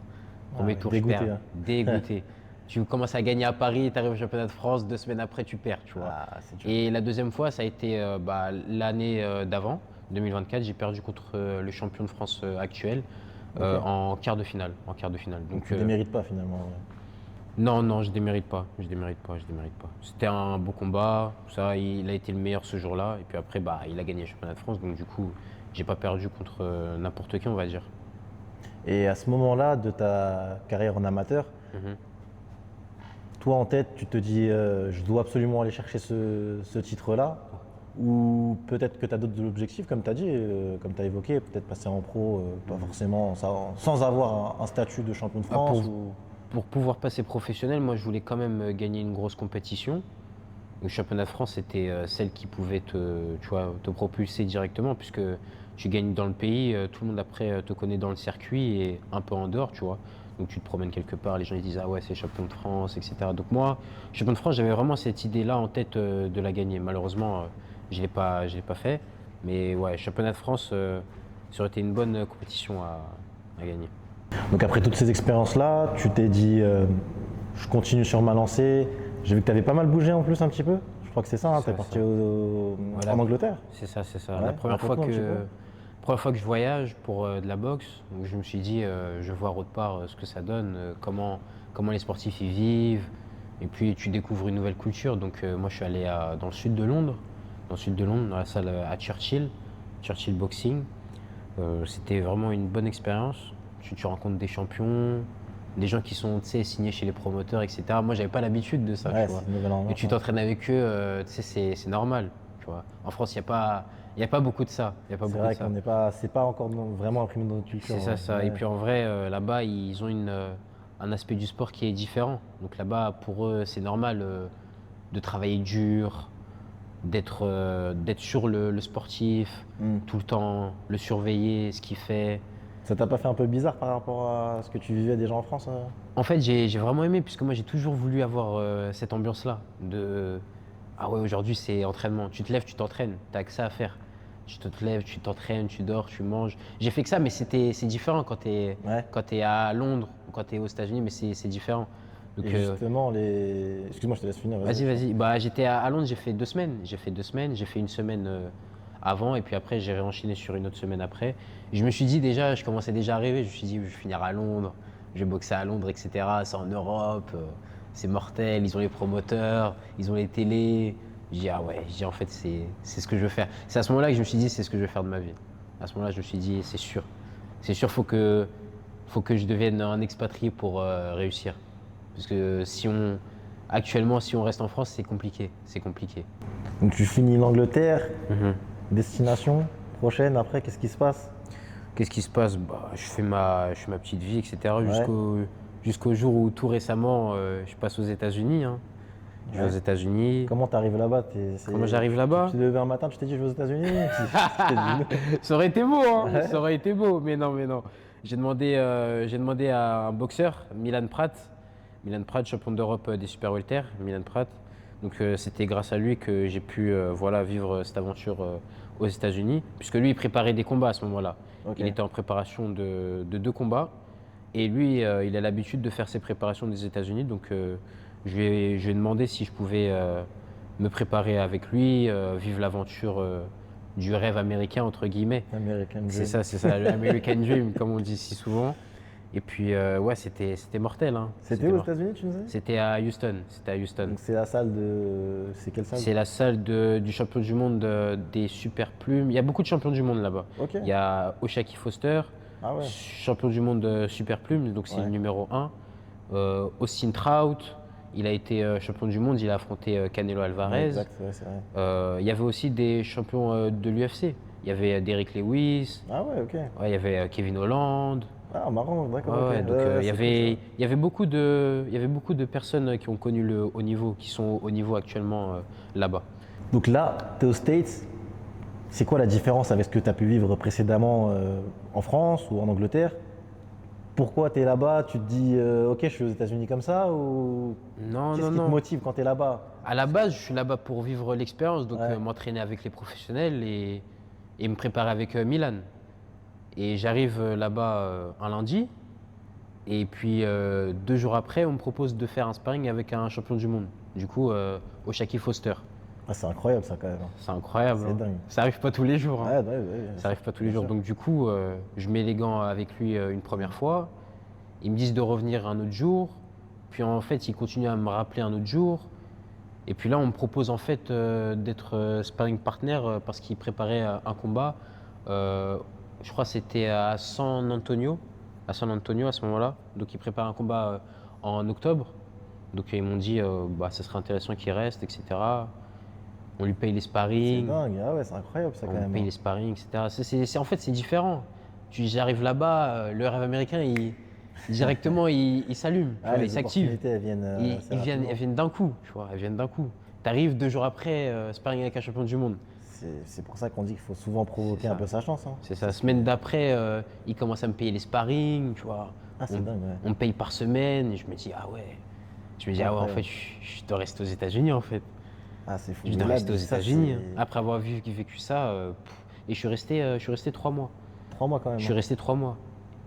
Speaker 1: Premier
Speaker 2: ouais,
Speaker 1: tour,
Speaker 2: dégoûté,
Speaker 1: je perds.
Speaker 2: hein.
Speaker 1: Dégoûté. Tu commences à gagner à Paris, tu arrives au championnat de France, 2 semaines après, tu perds, tu vois.
Speaker 2: Ah, c'est dur.
Speaker 1: Et la deuxième fois, ça a été l'année d'avant, 2024, j'ai perdu contre le champion de France actuel
Speaker 2: Ok.
Speaker 1: en quart de finale. En quart de finale.
Speaker 2: Donc tu ne démérites pas finalement. Ouais.
Speaker 1: Non, je démérite pas. Je démérite pas. C'était un beau combat. Ça, il a été le meilleur ce jour-là. Et puis après, il a gagné le championnat de France. Donc du coup, j'ai pas perdu contre n'importe qui, on va dire.
Speaker 2: Et à ce moment-là de ta carrière en amateur,
Speaker 1: Mhm.
Speaker 2: toi en tête, tu te dis je dois absolument aller chercher ce titre-là. Ou peut-être que tu as d'autres objectifs, comme tu as dit, comme tu as évoqué, peut-être passer en pro, pas forcément sans avoir un statut de champion de France.
Speaker 1: Pour pouvoir passer professionnel, moi, je voulais quand même gagner une grosse compétition. Le championnat de France, c'était celle qui pouvait te propulser directement, puisque tu gagnes dans le pays, tout le monde après te connaît dans le circuit et un peu en dehors, tu vois. Donc tu te promènes quelque part, les gens ils disent ah ouais c'est champion de France, etc. Donc moi, champion de France, j'avais vraiment cette idée-là en tête de la gagner. Malheureusement, je l'ai pas fait. Mais ouais, championnat de France, ça aurait été une bonne compétition à gagner.
Speaker 2: Donc après toutes ces expériences-là, tu t'es dit je continue sur ma lancée. J'ai vu que tu avais pas mal bougé en plus un petit peu. Je crois que c'est ça, hein, tu es parti
Speaker 1: Voilà.
Speaker 2: en Angleterre.
Speaker 1: C'est ça.
Speaker 2: Ouais,
Speaker 1: La première fois
Speaker 2: raconte-moi un petit
Speaker 1: première fois que je voyage pour de la boxe, donc je me suis dit, je vais voir autre part ce que ça donne, comment les sportifs y vivent. Et puis tu découvres une nouvelle culture. Donc moi je suis allé dans le sud de Londres, dans la salle à Churchill, Churchill Boxing. C'était vraiment une bonne expérience. Tu rencontres des champions, des gens qui sont, tu sais, signés chez les promoteurs, etc. Moi j'avais pas l'habitude de ça,
Speaker 2: Ouais,
Speaker 1: tu vois.
Speaker 2: c'est une nouvelle
Speaker 1: Et
Speaker 2: ambiance.
Speaker 1: tu t'entraînes avec eux, tu sais, c'est normal, tu vois. En France, il y a pas beaucoup de ça. Il y a pas
Speaker 2: C'est
Speaker 1: beaucoup de
Speaker 2: vrai
Speaker 1: ça.
Speaker 2: qu'on n'est pas, c'est pas encore vraiment imprimé dans notre culture.
Speaker 1: C'est ça,
Speaker 2: Ouais.
Speaker 1: ça. Et
Speaker 2: Ouais.
Speaker 1: puis en vrai, là-bas, ils ont un aspect du sport qui est différent. Donc là-bas, pour eux, c'est normal de travailler dur, d'être sur le sportif,
Speaker 2: Hmm.
Speaker 1: tout le temps, le surveiller, ce qu'il fait.
Speaker 2: Ça t'a pas fait un peu bizarre par rapport à ce que tu vivais déjà en France?
Speaker 1: En fait, j'ai vraiment aimé, puisque moi, j'ai toujours voulu avoir cette ambiance-là. Ah ouais, aujourd'hui, c'est entraînement. Tu te lèves, tu t'entraînes. Tu n'as que ça à faire. Tu te lèves, tu t'entraînes, tu dors, tu manges. J'ai fait que ça, mais c'est différent
Speaker 2: Ouais.
Speaker 1: quand tu es à Londres ou quand tu es aux États-Unis, mais c'est différent. Donc,
Speaker 2: Et justement, les. Excuse-moi, je te laisse finir.
Speaker 1: vas-y, vas-y. Bah, j'étais à Londres, j'ai fait 2 semaines. J'ai fait une semaine avant, et puis après, j'ai réenchaîné sur une autre semaine après. Et je me suis dit déjà, je commençais déjà à rêver. Je me suis dit, je vais finir à Londres, je vais boxer à Londres, etc. C'est en Europe, c'est mortel. Ils ont les promoteurs, ils ont les télés. Je dis, ah ouais, je dis, en fait, c'est ce que je veux faire. C'est à ce moment-là que je me suis dit, c'est ce que je vais faire de ma vie. À ce moment-là, je me suis dit, c'est sûr. C'est sûr, faut que je devienne un expatrié pour réussir. Parce que actuellement, si on reste en France, c'est compliqué. C'est compliqué.
Speaker 2: Donc tu finis l'Angleterre,
Speaker 1: Mhm.
Speaker 2: destination prochaine, après, qu'est-ce qui se passe?
Speaker 1: Qu'est-ce qui se passe? Bah, je fais ma petite vie, etc.
Speaker 2: Ouais.
Speaker 1: Jusqu'au jour où tout récemment, je passe aux États-Unis, hein. Je vais aux
Speaker 2: Ouais.
Speaker 1: États-Unis.
Speaker 2: Comment tu arrives là-bas?
Speaker 1: Comment j'arrive là-bas?
Speaker 2: Tu t'es levé un matin, tu t'es dit je vais aux États-Unis? Tu t'es dit non.
Speaker 1: Ça aurait été beau, hein.
Speaker 2: Ouais.
Speaker 1: Ça aurait été beau, mais non, mais non. J'ai demandé à un boxeur, Milan Prat. Milan Prat, champion d'Europe des super welter, Milan Prat. Donc c'était grâce à lui que j'ai pu voilà, vivre cette aventure aux États-Unis, puisque lui il préparait des combats à ce moment-là.
Speaker 2: Ok.
Speaker 1: Il était en préparation de 2 combats, et lui il a l'habitude de faire ses préparations des États-Unis, donc je lui ai demandé si je pouvais me préparer avec lui, vivre l'aventure du rêve américain entre guillemets.
Speaker 2: American Dream.
Speaker 1: C'est ça, le American Dream comme on dit si souvent. Et puis ouais, c'était mortel, hein.
Speaker 2: C'était aux
Speaker 1: mortel.
Speaker 2: États-Unis, tu nous as dit?
Speaker 1: C'était à Houston. C'était à Houston.
Speaker 2: Donc c'est la salle de. C'est quelle salle?
Speaker 1: C'est la salle du champion du monde des super plumes. Il y a beaucoup de champions du monde là-bas.
Speaker 2: Ok.
Speaker 1: Il y a Oshaki Foster,
Speaker 2: Ah ouais.
Speaker 1: champion du monde de super plumes, donc c'est
Speaker 2: Ouais.
Speaker 1: le numéro 1. Austin Trout, il a été champion du monde, il a affronté Canelo
Speaker 2: Ouais,
Speaker 1: Alvarez.
Speaker 2: exact, ouais, c'est vrai.
Speaker 1: Il y avait aussi des champions de l'UFC. Il y avait Derrick Lewis,
Speaker 2: Ah ouais, ok.
Speaker 1: ouais, il y avait Kevin Holland.
Speaker 2: Ah, marrant, d'accord.
Speaker 1: Ouais,
Speaker 2: ok.
Speaker 1: ouais, donc
Speaker 2: Ouais,
Speaker 1: il y
Speaker 2: c'est
Speaker 1: avait,
Speaker 2: cool,
Speaker 1: il y avait beaucoup de personnes qui ont connu le haut niveau, qui sont au haut niveau actuellement là-bas.
Speaker 2: ça. Donc là, tu es aux States. C'est quoi la différence avec ce que tu as pu vivre précédemment en France ou en Angleterre? Pourquoi tu es là-bas? Tu te dis, ok, je suis aux États-Unis comme ça? Ou
Speaker 1: Non,
Speaker 2: qu'est-ce
Speaker 1: non,
Speaker 2: qui te
Speaker 1: non.
Speaker 2: motive quand tu es là-bas?
Speaker 1: À la base, je suis là-bas pour vivre l'expérience, donc
Speaker 2: Ouais.
Speaker 1: m'entraîner avec les professionnels et me préparer avec Milan. Et j'arrive là-bas un lundi, et puis 2 jours après, on me propose de faire un sparring avec un champion du monde. Du coup, Oshaki Foster.
Speaker 2: Ah, c'est incroyable ça quand même.
Speaker 1: C'est incroyable.
Speaker 2: C'est
Speaker 1: hein.
Speaker 2: dingue.
Speaker 1: Ça arrive pas tous les jours. hein.
Speaker 2: Ouais, ouais, ouais,
Speaker 1: Ça arrive pas tous les
Speaker 2: bien
Speaker 1: jours.
Speaker 2: sûr.
Speaker 1: Donc du coup, je mets les gants avec lui une première fois. Ils me disent de revenir un autre jour. Puis en fait, ils continuent à me rappeler un autre jour. Et puis là, on me propose en fait d'être sparring partner parce qu'ils préparaient un combat. Je crois que c'était à San Antonio. À San Antonio à ce moment-là. Donc ils préparent un combat en octobre. Donc ils m'ont dit, bah, ça serait intéressant qu'il reste, etc. On lui paye les
Speaker 2: C'est
Speaker 1: sparring.
Speaker 2: dingue. Ah ouais, c'est incroyable ça quand
Speaker 1: On
Speaker 2: même.
Speaker 1: paye les sparring, etc. En fait, c'est différent. J'arrive là-bas, le rêve américain, directement, il s'allume, tu
Speaker 2: Ah,
Speaker 1: vois,
Speaker 2: les
Speaker 1: il s'active.
Speaker 2: opportunités, elles viennent assez rapidement.
Speaker 1: Elles viennent d'un coup, tu vois, elles viennent d'un coup. T'arrives 2 jours après, sparring avec un champion du monde.
Speaker 2: C'est pour ça qu'on dit qu'il faut souvent provoquer
Speaker 1: C'est
Speaker 2: un
Speaker 1: ça.
Speaker 2: peu sa chance. Hein.
Speaker 1: C'est ça. Semaine d'après, il commence à me payer les sparring, tu vois.
Speaker 2: Ah, c'est
Speaker 1: on,
Speaker 2: dingue, ouais.
Speaker 1: on me paye par semaine, et je me dis, ah ouais. Je me dis, ah ouais, en fait, je dois rester aux États-Unis, en fait.
Speaker 2: Ah, c'est fou.
Speaker 1: Je
Speaker 2: Mais
Speaker 1: dois
Speaker 2: là,
Speaker 1: rester aux
Speaker 2: ça,
Speaker 1: États-Unis.
Speaker 2: c'est
Speaker 1: Après avoir vécu ça, et je suis resté 3 mois.
Speaker 2: 3 mois quand même.
Speaker 1: Je suis resté 3 mois.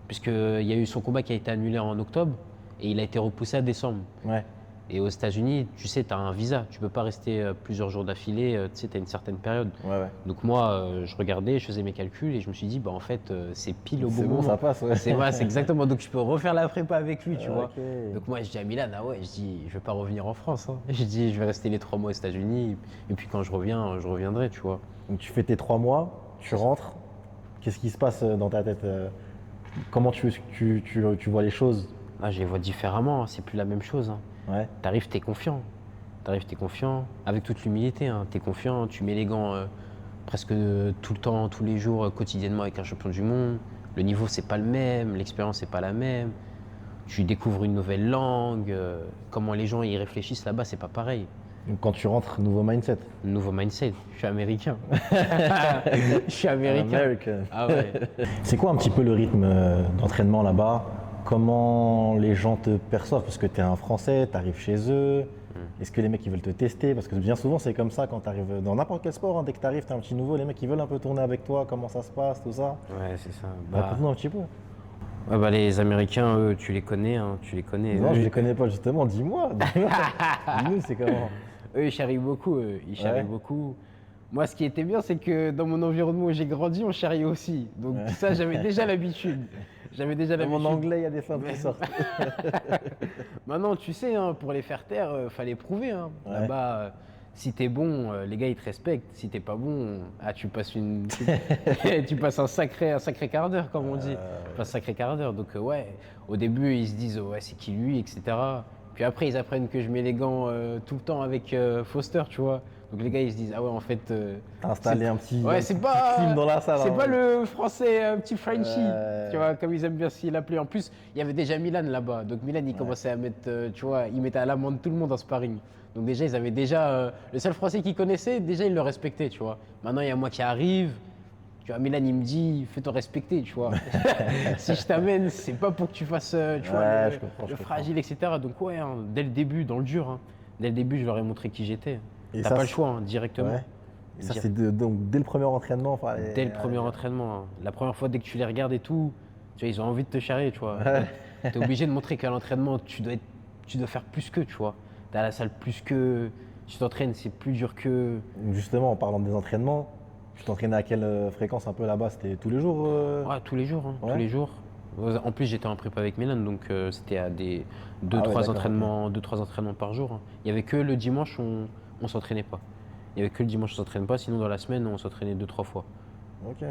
Speaker 1: Puisqu'il y a eu son combat qui a été annulé en octobre et il a été repoussé à décembre.
Speaker 2: Ouais.
Speaker 1: Et aux États-Unis, tu sais, tu as un visa. Tu peux pas rester plusieurs jours d'affilée. Tu sais, tu as une certaine période.
Speaker 2: Ouais.
Speaker 1: Donc moi, je regardais, je faisais mes calculs et je me suis dit, bah en fait, c'est pile au bon
Speaker 2: C'est bon,
Speaker 1: moment.
Speaker 2: ça passe, ouais.
Speaker 1: C'est exactement. Donc je peux refaire la prépa avec lui, tu vois.
Speaker 2: Ok.
Speaker 1: Donc moi, je dis à Milan, ah ouais, je dis, je vais pas revenir en France. Hein. Je dis, je vais rester les 3 mois aux États-Unis et puis quand je reviens, je reviendrai, tu vois.
Speaker 2: Donc tu fais tes 3 mois, tu rentres. Qu'est-ce qui se passe dans ta tête comment tu vois les choses?
Speaker 1: Là, je les vois différemment. Hein. C'est plus la même chose. Hein.
Speaker 2: Ouais.
Speaker 1: T'arrives, t'es confiant. T'arrives, t'es confiant. Avec toute l'humilité, hein. T'es confiant. Tu mets les gants presque tout le temps, tous les jours, quotidiennement avec un champion du monde. Le niveau, c'est pas le même. L'expérience, c'est pas la même. Tu découvres une nouvelle langue. Comment les gens y réfléchissent là-bas, c'est pas pareil.
Speaker 2: Donc quand tu rentres, nouveau mindset.
Speaker 1: Nouveau mindset. Je suis américain. Je suis américain.
Speaker 2: American.
Speaker 1: Ah ouais.
Speaker 2: C'est quoi un petit peu le rythme d'entraînement là-bas? Comment les gens te perçoivent? Parce que tu es un Français, tu arrives chez eux. Est-ce que les mecs ils veulent te tester? Parce que bien souvent c'est comme ça quand tu arrives dans n'importe quel sport, hein, dès que tu arrives, tu es un petit nouveau, les mecs ils veulent un peu tourner avec toi, comment ça se passe, tout ça.
Speaker 1: Ouais, c'est ça.
Speaker 2: Raconte-nous un petit peu.
Speaker 1: Ouais, bah, les Américains, eux, tu les connais, hein, tu les connais.
Speaker 2: Non,
Speaker 1: Eux,
Speaker 2: je les connais pas justement, dis-moi. Dis-nous, c'est comment?
Speaker 1: eux, ils charrient beaucoup, ils charrient
Speaker 2: Ouais.
Speaker 1: beaucoup. Moi, ce qui était bien, c'est que dans mon environnement où j'ai grandi, on charriait aussi. Donc ça, j'avais déjà l'habitude. J'avais déjà
Speaker 2: Dans
Speaker 1: l'habitude.
Speaker 2: mon anglais, il y a des fins qui sortent.
Speaker 1: Maintenant, tu sais, hein, pour les faire taire, fallait prouver. Hein.
Speaker 2: Ouais.
Speaker 1: Là-bas, si t'es bon, les gars, ils te respectent. Si t'es pas bon, tu passes tu passes un sacré quart d'heure, comme on dit. Tu passes un sacré quart d'heure. Donc, ouais, au début, ils se disent, ouais, c'est qui lui, etc. Puis après, ils apprennent que je mets les gants tout le temps avec Foster, tu vois. Donc les gars, ils se disent, ah ouais, en fait.
Speaker 2: T'as installé
Speaker 1: c'est-
Speaker 2: un petit,
Speaker 1: Ouais,
Speaker 2: un
Speaker 1: c'est
Speaker 2: petit
Speaker 1: pas.
Speaker 2: film dans la salle.
Speaker 1: C'est
Speaker 2: hein.
Speaker 1: pas le français petit Frenchie,
Speaker 2: Ouais.
Speaker 1: tu vois, comme ils aiment bien s'y l'appeler. En plus, il y avait déjà Milan là-bas. Donc Milan, il commençait à mettre, tu vois, il mettait à l'amende tout le monde en sparring. Donc déjà, ils avaient déjà. Le seul français qu'ils connaissaient, déjà, ils le respectaient, tu vois. Maintenant, il y a moi qui arrive. Tu vois, Milan, il me dit, fais-toi respecter, tu vois. Si je t'amène, c'est pas pour que tu fasses, tu vois,
Speaker 2: Ouais,
Speaker 1: le,
Speaker 2: je comprends,
Speaker 1: le
Speaker 2: je comprends.
Speaker 1: fragile, etc. Donc ouais, hein, dès le début, dans le dur, hein, dès le début, je leur ai montré qui j'étais.
Speaker 2: Et
Speaker 1: T'as
Speaker 2: ça,
Speaker 1: pas le
Speaker 2: c'est-
Speaker 1: choix, hein, directement.
Speaker 2: Ouais. Et ça,
Speaker 1: Dire-
Speaker 2: c'est donc dès le premier entraînement. Fallait-
Speaker 1: Dès le premier entraînement. Hein. La première fois, dès que tu les regardes et tout, tu vois, ils ont envie de te charrier, tu vois. Tu es obligé de montrer qu'à l'entraînement, tu dois faire plus que, tu vois. Tu es à la salle plus que, tu t'entraînes, c'est plus dur que.
Speaker 2: Justement, en parlant des entraînements, tu t'entraînais à quelle fréquence un peu là-bas? C'était tous les jours
Speaker 1: Ouais, tous les jours, hein,
Speaker 2: Ouais.
Speaker 1: tous les jours. En plus, j'étais en prépa avec Milan, donc c'était à des
Speaker 2: Ah ouais,
Speaker 1: 2-3
Speaker 2: d'accord,
Speaker 1: entraînements, 2-3 entraînements par jour. Hein. Il y avait que le dimanche, on s'entraînait pas. Il y avait que le dimanche, on s'entraînait pas, sinon dans la semaine, on s'entraînait 2-3 fois.
Speaker 2: Ok.
Speaker 1: Ouais.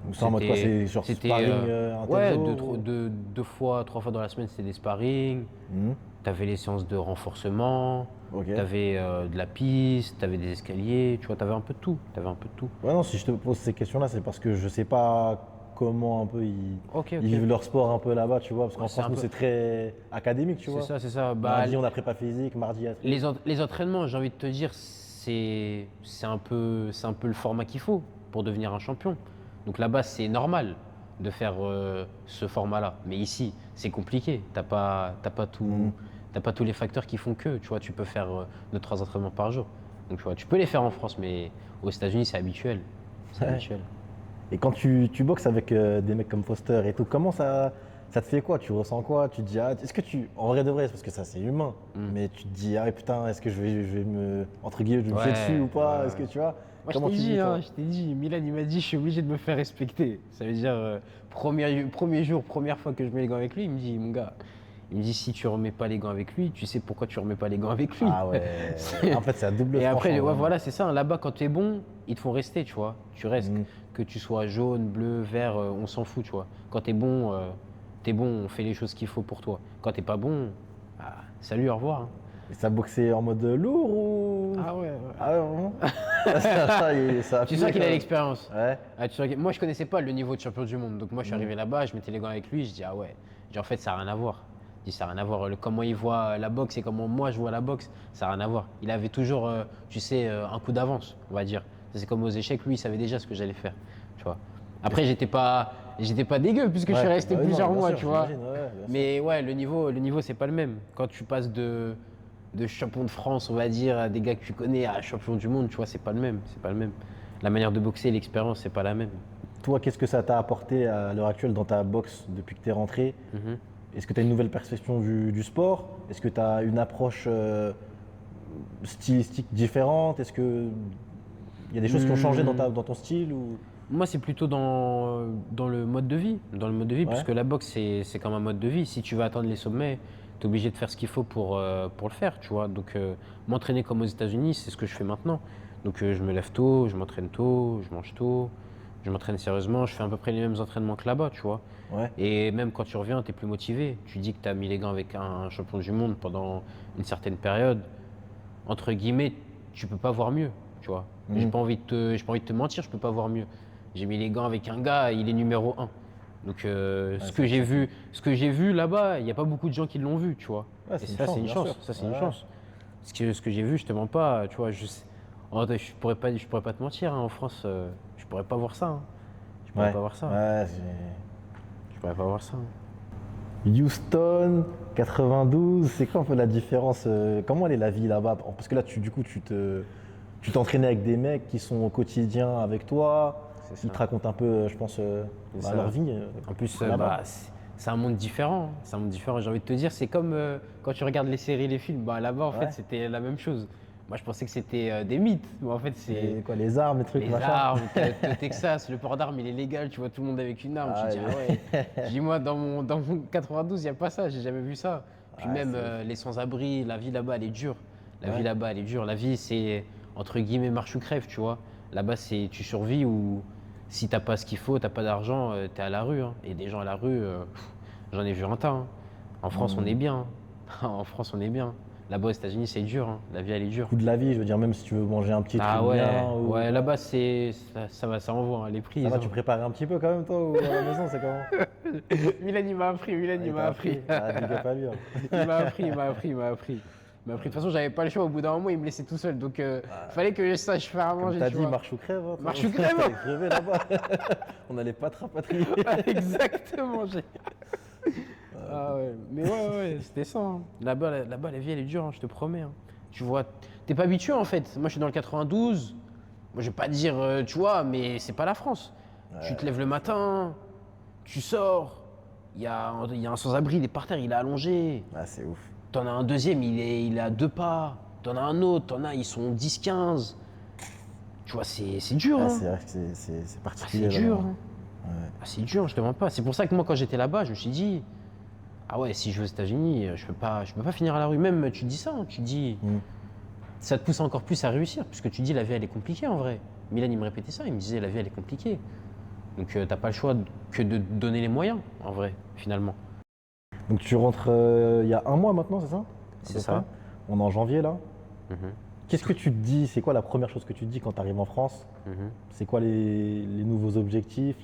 Speaker 2: Donc ça en mode quoi? C'est sur
Speaker 1: c'était,
Speaker 2: sparring un tel
Speaker 1: ouais,
Speaker 2: jour, ou-
Speaker 1: 2 fois, 3 fois dans la semaine, c'était des sparring.
Speaker 2: Mhm.
Speaker 1: Tu avais les séances de renforcement,
Speaker 2: Ok.
Speaker 1: tu avais de la piste, tu avais des escaliers, tu vois, tu avais un peu de tout. T'avais un peu de tout.
Speaker 2: Ouais, non, si je te pose ces questions-là, c'est parce que je sais pas comment un peu
Speaker 1: Ok,
Speaker 2: ils vivent leur sport un peu là-bas, tu vois. Parce qu'en
Speaker 1: Ouais, c'est
Speaker 2: France,
Speaker 1: un
Speaker 2: nous,
Speaker 1: peu-
Speaker 2: c'est très académique, tu
Speaker 1: C'est
Speaker 2: vois.
Speaker 1: ça, c'est ça. Bah,
Speaker 2: Mardi, on a prépa physique, mardi, athlète.
Speaker 1: les entraînements, j'ai envie de te dire, c'est un peu le format qu'il faut pour devenir un champion. Donc là-bas, c'est normal de faire ce format-là. Mais ici, c'est compliqué. T'as pas tout, t'as pas tous les facteurs qui font que. Tu vois, tu peux faire 2-3 entraînements par jour. Donc tu vois, tu peux les faire en France, mais aux États-Unis, c'est habituel. C'est
Speaker 2: Ouais.
Speaker 1: habituel.
Speaker 2: Et quand tu boxes avec des mecs comme Foster et tout, comment ça te fait quoi? Tu ressens quoi? Tu te dis, ah, est-ce que tu. En vrai de vrai, parce que ça, c'est humain. Mais tu te dis, ah putain, est-ce que je vais me. Entre guillemets, je vais me jeter
Speaker 1: Ouais,
Speaker 2: dessus ou pas?
Speaker 1: ouais.
Speaker 2: Est-ce que tu vois?
Speaker 1: Moi,
Speaker 2: Comment
Speaker 1: je t'ai
Speaker 2: tu
Speaker 1: dit,
Speaker 2: vis, toi
Speaker 1: hein, je t'ai dit, Milan, il m'a dit, je suis obligé de me faire respecter. Ça veut dire, premier jour, première fois que je mets les gants avec lui, il me dit, mon gars, il me dit, si tu remets pas les gants avec lui, tu sais pourquoi tu remets pas les gants avec lui.
Speaker 2: Ah ouais. En fait, c'est à double
Speaker 1: Et après,
Speaker 2: tranchant,
Speaker 1: ouais,
Speaker 2: vraiment.
Speaker 1: voilà, c'est ça. Là-bas, quand tu es bon, ils te font rester, tu vois. Tu restes.
Speaker 2: Mhm.
Speaker 1: Que tu sois jaune, bleu, vert, on s'en fout, tu vois. Quand tu es bon, on fait les choses qu'il faut pour toi. Quand t'es pas bon, salut, au revoir. Hein.
Speaker 2: Et ça boxait en mode lourd ou.
Speaker 1: Ah ouais.
Speaker 2: Ah ouais, vraiment ça a
Speaker 1: Tu
Speaker 2: filé,
Speaker 1: sens qu'il
Speaker 2: quand
Speaker 1: a
Speaker 2: même.
Speaker 1: l'expérience.
Speaker 2: Ouais.
Speaker 1: Ah, moi, je connaissais pas le niveau de champion du monde. Donc, moi, je suis arrivé là-bas, je mettais les gants avec lui. Je dis, ah ouais. Je dis, en fait, ça n'a rien à voir. Je dis, ça n'a rien à voir. Comment il voit la boxe et comment moi, je vois la boxe, ça n'a rien à voir. Il avait toujours, tu sais, un coup d'avance, on va dire. Ça, c'est comme aux échecs. Lui, il savait déjà ce que j'allais faire. Tu vois. Après, j'étais pas dégueu puisque je suis
Speaker 2: Ouais,
Speaker 1: resté
Speaker 2: bah oui,
Speaker 1: plusieurs
Speaker 2: non, bien
Speaker 1: mois,
Speaker 2: sûr,
Speaker 1: tu vois.
Speaker 2: j'imagine, ouais, bien sûr.
Speaker 1: Mais ouais, le niveau, c'est pas le même. Quand tu passes de champion de France, on va dire, à des gars que tu connais, à champion du monde, tu vois, c'est pas le même. C'est pas le même. La manière de boxer, l'expérience, c'est pas la même.
Speaker 2: Toi, qu'est-ce que ça t'a apporté à l'heure actuelle dans ta boxe depuis que tu es rentré?
Speaker 1: Mhm.
Speaker 2: Est-ce que tu as une nouvelle perception du sport? Est-ce que tu as une approche stylistique différente? Est-ce que il y a des choses qui ont changé dans ton style ou...
Speaker 1: Moi, c'est plutôt dans le mode de vie. Dans le mode de vie,
Speaker 2: Ouais.
Speaker 1: puisque la boxe, c'est comme un mode de vie. Si tu veux atteindre les sommets, tu es obligé de faire ce qu'il faut pour le faire, tu vois. Donc, m'entraîner comme aux États-Unis, c'est ce que je fais maintenant. Donc, je me lève tôt, je m'entraîne tôt, je mange tôt, je m'entraîne sérieusement. Je fais à peu près les mêmes entraînements que là-bas, tu vois.
Speaker 2: Ouais.
Speaker 1: Et même quand tu reviens, tu es plus motivé. Tu dis que tu as mis les gants avec un champion du monde pendant une certaine période. Entre guillemets, tu peux pas voir mieux, tu vois.
Speaker 2: Mhm.
Speaker 1: J'ai pas envie de te mentir, je peux pas voir mieux. J'ai mis les gants avec un gars, il est numéro un. Donc ce que j'ai vu là-bas, il n'y a pas beaucoup de gens qui l'ont vu, tu vois.
Speaker 2: Ouais,
Speaker 1: Et
Speaker 2: c'est une
Speaker 1: ça,
Speaker 2: chance,
Speaker 1: c'est une
Speaker 2: bien
Speaker 1: chance.
Speaker 2: sûr.
Speaker 1: Ça, c'est une
Speaker 2: Ouais.
Speaker 1: chance. Ce que j'ai vu, je te mens pas, tu vois. Je pourrais pas te mentir, hein, en France, je pourrais pas voir ça. Hein. Je pourrais
Speaker 2: Ouais.
Speaker 1: pas voir ça.
Speaker 2: Ouais,
Speaker 1: Je pourrais pas voir ça.
Speaker 2: Houston, 92, c'est quoi un peu la différence comment elle est la vie là-bas? Parce que là, tu t'entraînais avec des mecs qui sont au quotidien avec toi,
Speaker 1: C'est
Speaker 2: ils
Speaker 1: ça.
Speaker 2: te racontent un peu, je pense,
Speaker 1: C'est
Speaker 2: bah,
Speaker 1: ça.
Speaker 2: leur vie.
Speaker 1: En plus,
Speaker 2: là-bas.
Speaker 1: c'est un monde différent. C'est un monde différent. J'ai envie de te dire, c'est comme quand tu regardes les séries, les films. Bah, là-bas, en
Speaker 2: Ouais.
Speaker 1: fait, c'était la même chose. Moi, je pensais que c'était des mythes. Mais en fait, c'est
Speaker 2: Et quoi, les armes, les trucs,
Speaker 1: les
Speaker 2: machin.
Speaker 1: armes. Le Texas, le port d'armes, il est légal. Tu vois tout le monde avec une arme.
Speaker 2: Ah,
Speaker 1: Tu te dis, ah ouais. Je dis, moi, dans mon 92, il n'y a pas ça. J'ai jamais vu ça. Puis
Speaker 2: Ouais,
Speaker 1: même
Speaker 2: c'est
Speaker 1: les sans-abri, la vie là-bas, elle est dure. La
Speaker 2: Ouais.
Speaker 1: vie là-bas, elle est dure. La vie, c'est entre guillemets marche ou crève, tu vois. Là-bas, c'est tu survis ou si t'as pas ce qu'il faut, t'as pas d'argent, t'es à la rue. Hein. Et des gens à la rue, j'en ai vu un tas. Hein. En France, on est bien. Hein. En France, on est bien. Là-bas, aux États-Unis, c'est dur. Hein. La vie, elle est dure.
Speaker 2: Coût de la vie, je veux dire, même si tu veux manger un petit
Speaker 1: Ah
Speaker 2: truc
Speaker 1: ouais,
Speaker 2: bien. Ou...
Speaker 1: ouais. Là-bas, ça va, ça envoie. Hein. Les prix.
Speaker 2: Ça
Speaker 1: ils
Speaker 2: va,
Speaker 1: ont-
Speaker 2: tu prépares un petit peu quand même, toi, ou à la maison, c'est comment?
Speaker 1: Milan, il m'a appris. Milan, il m'a appris.
Speaker 2: Ah, big up à lui. Hein.
Speaker 1: Il m'a appris. Il m'a appris. Il m'a appris. De toute façon, j'avais pas le choix. Au bout d'un moment, il me laissait tout seul. Donc, fallait que je sache faire à
Speaker 2: Comme
Speaker 1: manger.
Speaker 2: t'as
Speaker 1: tu
Speaker 2: dit,
Speaker 1: vois.
Speaker 2: marche ou crève. Hein,
Speaker 1: Marche ou crève.
Speaker 2: On allait crever là-bas. On n'allait pas te rapatrier.
Speaker 1: Exactement. Ah ouais. Mais ouais, c'était ça. Hein. Là-bas, la vie, elle est dure, hein, je te promets. Hein. Tu vois, t'es pas habitué en fait. Moi, je suis dans le 92. Moi, je vais pas dire, tu vois, mais c'est pas la France. Tu te lèves le matin, tu sors, il y a un sans-abri, il est par terre, il est allongé.
Speaker 2: Ah, c'est ouf.
Speaker 1: T'en as un deuxième, il est à 2 pas. T'en as un autre, ils sont 10, 15. Tu vois, c'est dur.
Speaker 2: Ah,
Speaker 1: Hein.
Speaker 2: c'est vrai que c'est
Speaker 1: Ah,
Speaker 2: particulier.
Speaker 1: c'est dur.
Speaker 2: là-bas.
Speaker 1: Hein.
Speaker 2: Ouais.
Speaker 1: Ah, c'est dur, je te mens pas. C'est pour ça que moi, quand j'étais là-bas, je me suis dit, ah ouais, si je vais aux États-Unis, je peux pas finir à la rue. Même, tu te dis ça, hein, tu te dis,
Speaker 2: Mm.
Speaker 1: ça te pousse encore plus à réussir, puisque tu te dis, la vie, elle est compliquée en vrai. Milan, il me répétait ça, il me disait, la vie, elle est compliquée. Donc, t'as pas le choix que de te donner les moyens, en vrai, finalement.
Speaker 2: Donc tu rentres il y a un mois maintenant, c'est ça? À
Speaker 1: C'est
Speaker 2: peu
Speaker 1: ça.
Speaker 2: près. On est en janvier là.
Speaker 1: Mhm,
Speaker 2: Qu'est-ce que tu te dis? C'est quoi la première chose que tu te dis quand tu arrives en France?
Speaker 1: mhm.
Speaker 2: C'est quoi les nouveaux objectifs,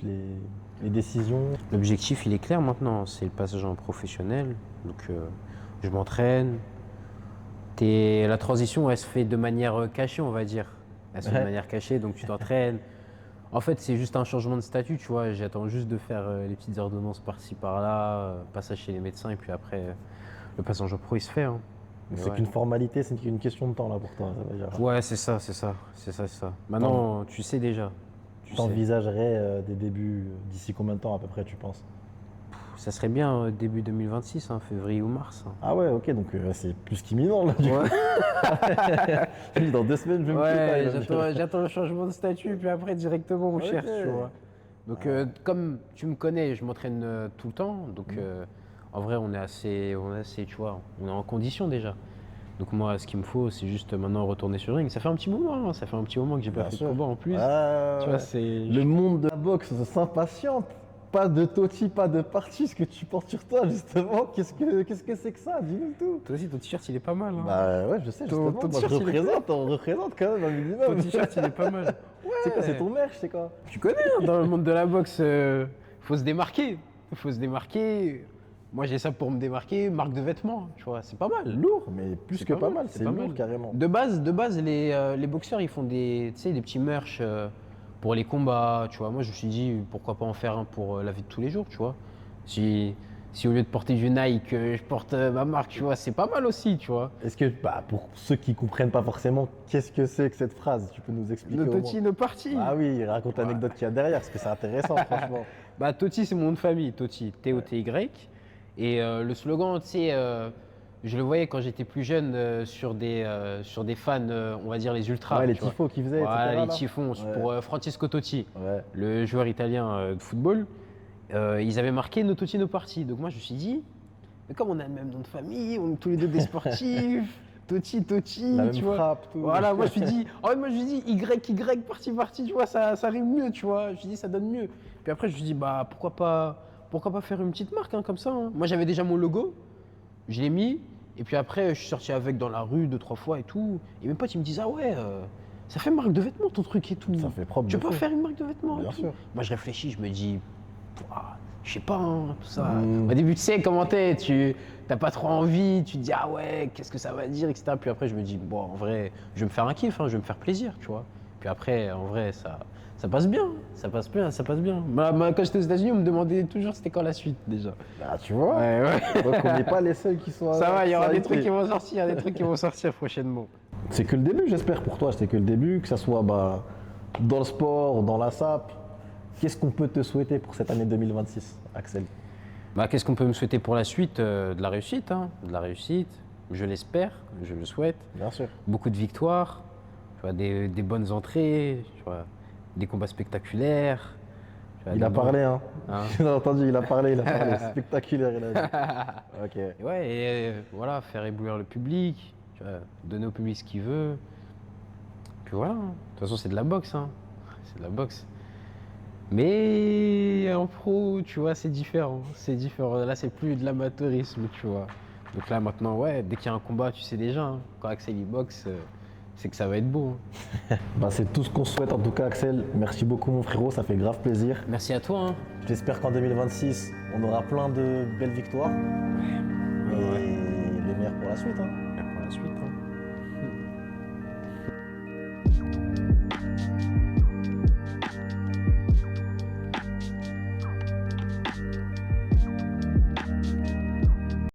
Speaker 2: les décisions?
Speaker 1: L'objectif, il est clair maintenant, c'est le passage en professionnel. Donc, je m'entraîne. La transition, elle se fait de manière cachée, on va dire. Elle se fait de
Speaker 2: Ouais.
Speaker 1: manière cachée, donc tu t'entraînes. En fait, c'est juste un changement de statut, tu vois. J'attends juste de faire les petites ordonnances par-ci, par-là, passage chez les médecins, et puis après, le passage en pro, il se fait. Hein. Mais
Speaker 2: C'est
Speaker 1: ouais.
Speaker 2: qu'une formalité, c'est qu'une question de temps là pour toi. Ça veut dire.
Speaker 1: Ouais, c'est ça. Maintenant, tu sais déjà. Tu
Speaker 2: Tu
Speaker 1: sais.
Speaker 2: t'envisagerais des débuts d'ici combien de temps à peu près, tu penses?
Speaker 1: Ça serait bien début 2026, hein, février ou mars. Hein.
Speaker 2: Ah ouais, ok, donc c'est plus qu'imminent là. Du coup. Je me dis, dans 2 semaines, je vais me
Speaker 1: Ouais,
Speaker 2: préparer.
Speaker 1: j'attends le changement de statut, puis après directement on
Speaker 2: Ok.
Speaker 1: cherche, tu vois. Donc comme tu me connais, je m'entraîne tout le temps, donc en vrai on est assez, tu vois, on est en condition déjà. Donc moi, ce qu'il me faut, c'est juste maintenant retourner sur le ring. Ça fait un petit moment, hein, ça fait un petit moment que j'ai pas
Speaker 2: Bien
Speaker 1: fait
Speaker 2: sûr.
Speaker 1: de combat en plus.
Speaker 2: Ah,
Speaker 1: Tu vois,
Speaker 2: ouais.
Speaker 1: c'est
Speaker 2: Le monde de la boxe s'impatiente. Pas de Totti, pas de parti, ce que tu portes sur toi justement. Qu'est-ce que c'est que ça? Dis-nous tout.
Speaker 1: toi aussi ton t-shirt il est pas mal. Hein.
Speaker 2: Bah ouais, je sais
Speaker 1: Ton-
Speaker 2: justement.
Speaker 1: ton
Speaker 2: Moi, je
Speaker 1: t-shirt, il est
Speaker 2: représente, on représente quand même un
Speaker 1: Ton
Speaker 2: minimum.
Speaker 1: t-shirt il est pas mal.
Speaker 2: C'est quoi, c'est ton merch, c'est quoi?
Speaker 1: Tu connais, hein, dans le monde de la boxe, faut se démarquer. Faut se démarquer. Moi, j'ai ça pour me démarquer, marque de vêtements, tu vois, c'est pas mal.
Speaker 2: Lourd, mais plus
Speaker 1: C'est
Speaker 2: que
Speaker 1: pas
Speaker 2: pas
Speaker 1: mal,
Speaker 2: mal,
Speaker 1: c'est
Speaker 2: c'est
Speaker 1: pas
Speaker 2: lourd
Speaker 1: mal.
Speaker 2: carrément.
Speaker 1: De base les boxeurs, ils font des, tu sais, des petits merch pour les combats, tu vois. Moi, je me suis dit, pourquoi pas en faire un pour la vie de tous les jours, tu vois. Si au lieu de porter du Nike, je porte ma marque, tu vois, c'est pas mal aussi, tu vois.
Speaker 2: Est-ce que, bah, pour ceux qui comprennent pas forcément, qu'est-ce que c'est que cette phrase? Tu peux nous expliquer
Speaker 1: Nos
Speaker 2: au moins?
Speaker 1: Totti, nos parties.
Speaker 2: Ah oui, raconte l'anecdote qu'il y a derrière, parce que c'est intéressant, franchement.
Speaker 1: Bah, Totti, c'est mon nom de famille, Totti, T-O-T-Y. Et le slogan, tu sais, je le voyais quand j'étais plus jeune sur des fans, on va dire les ultras.
Speaker 2: Ouais, les
Speaker 1: tu vois.
Speaker 2: tifos qu'ils faisaient,
Speaker 1: Voilà,
Speaker 2: etc.
Speaker 1: les
Speaker 2: là.
Speaker 1: typhons.
Speaker 2: Ouais.
Speaker 1: Pour Francisco Totti,
Speaker 2: Ouais.
Speaker 1: le joueur italien de football, ils avaient marqué No Totti No Party. Donc moi, je me suis dit, mais comme on a le même nom de famille, on est tous les deux des sportifs, Totti,
Speaker 2: La même
Speaker 1: tu vois.
Speaker 2: frappe, tout.
Speaker 1: Voilà, moi je me suis dit, en fait, moi je me suis dit Y, parti, tu vois, ça rime mieux, tu vois. Je me suis dit, ça donne mieux. Puis après, je me suis dit, bah pourquoi pas faire une petite marque hein, comme ça. Hein. Moi j'avais déjà mon logo, je l'ai mis, et puis après, je suis sorti avec dans la rue 2, 3 fois et tout. Et mes potes, ils me disent, ah ouais, ça fait marque de vêtements ton truc et tout.
Speaker 2: Ça fait propre
Speaker 1: Tu
Speaker 2: de
Speaker 1: peux pas
Speaker 2: fou.
Speaker 1: faire une marque de vêtements et
Speaker 2: Bien
Speaker 1: tout.
Speaker 2: sûr.
Speaker 1: Moi je réfléchis, je me dis, ouah, je sais pas, hein, tout ça.
Speaker 2: Mm.
Speaker 1: Au début, tu sais comment t'es, tu t'as pas trop envie, tu te dis ah ouais, qu'est-ce que ça va dire, etc. Puis après, je me dis bon, en vrai, je vais me faire un kiff, hein, je vais me faire plaisir, tu vois. Puis après, en vrai, ça passe bien, ça passe bien, ça passe bien. Quand j'étais aux États-Unis, on me demandait toujours c'était quand la suite déjà.
Speaker 2: Ah, tu vois.
Speaker 1: Ouais, ouais.
Speaker 2: Donc on n'est pas les seuls qui sont.
Speaker 1: Ça va, il y aura des
Speaker 2: hypés.
Speaker 1: trucs qui vont sortir, il y a des trucs qui vont sortir prochainement.
Speaker 2: C'est que le début, j'espère pour toi. C'est que le début, que ça soit dans le sport, dans la SAP. Qu'est-ce qu'on peut te souhaiter pour cette année 2026, Axel?
Speaker 1: Bah, qu'est-ce qu'on peut me souhaiter pour la suite? De la réussite, hein, de la réussite. Je l'espère, je le souhaite.
Speaker 2: Bien sûr.
Speaker 1: Beaucoup de victoires, tu vois, des bonnes entrées, tu vois, des combats spectaculaires. Tu vois,
Speaker 2: Il a
Speaker 1: des
Speaker 2: parlé, hein.
Speaker 1: Hein.
Speaker 2: J'ai entendu, il a parlé. Spectaculaire, il a dit. Ok.
Speaker 1: Et ouais, et voilà, faire éblouir le public, tu vois, donner au public ce qu'il veut. Puis voilà, hein. De toute façon, c'est de la boxe, hein. C'est de la boxe. Mais en pro, tu vois, c'est différent. C'est différent. Là, c'est plus de l'amateurisme, tu vois. Donc là, maintenant, ouais, dès qu'il y a un combat, tu sais déjà, hein, quand Axel il boxe, c'est que ça va être beau. Hein.
Speaker 2: C'est tout ce qu'on souhaite en tout cas, Axel. Merci beaucoup, mon frérot. Ça fait grave plaisir.
Speaker 1: Merci à toi. Hein.
Speaker 2: J'espère qu'en 2026, on aura plein de belles victoires. Et le meilleur pour la suite. Hein.
Speaker 1: Et pour la suite. Hein.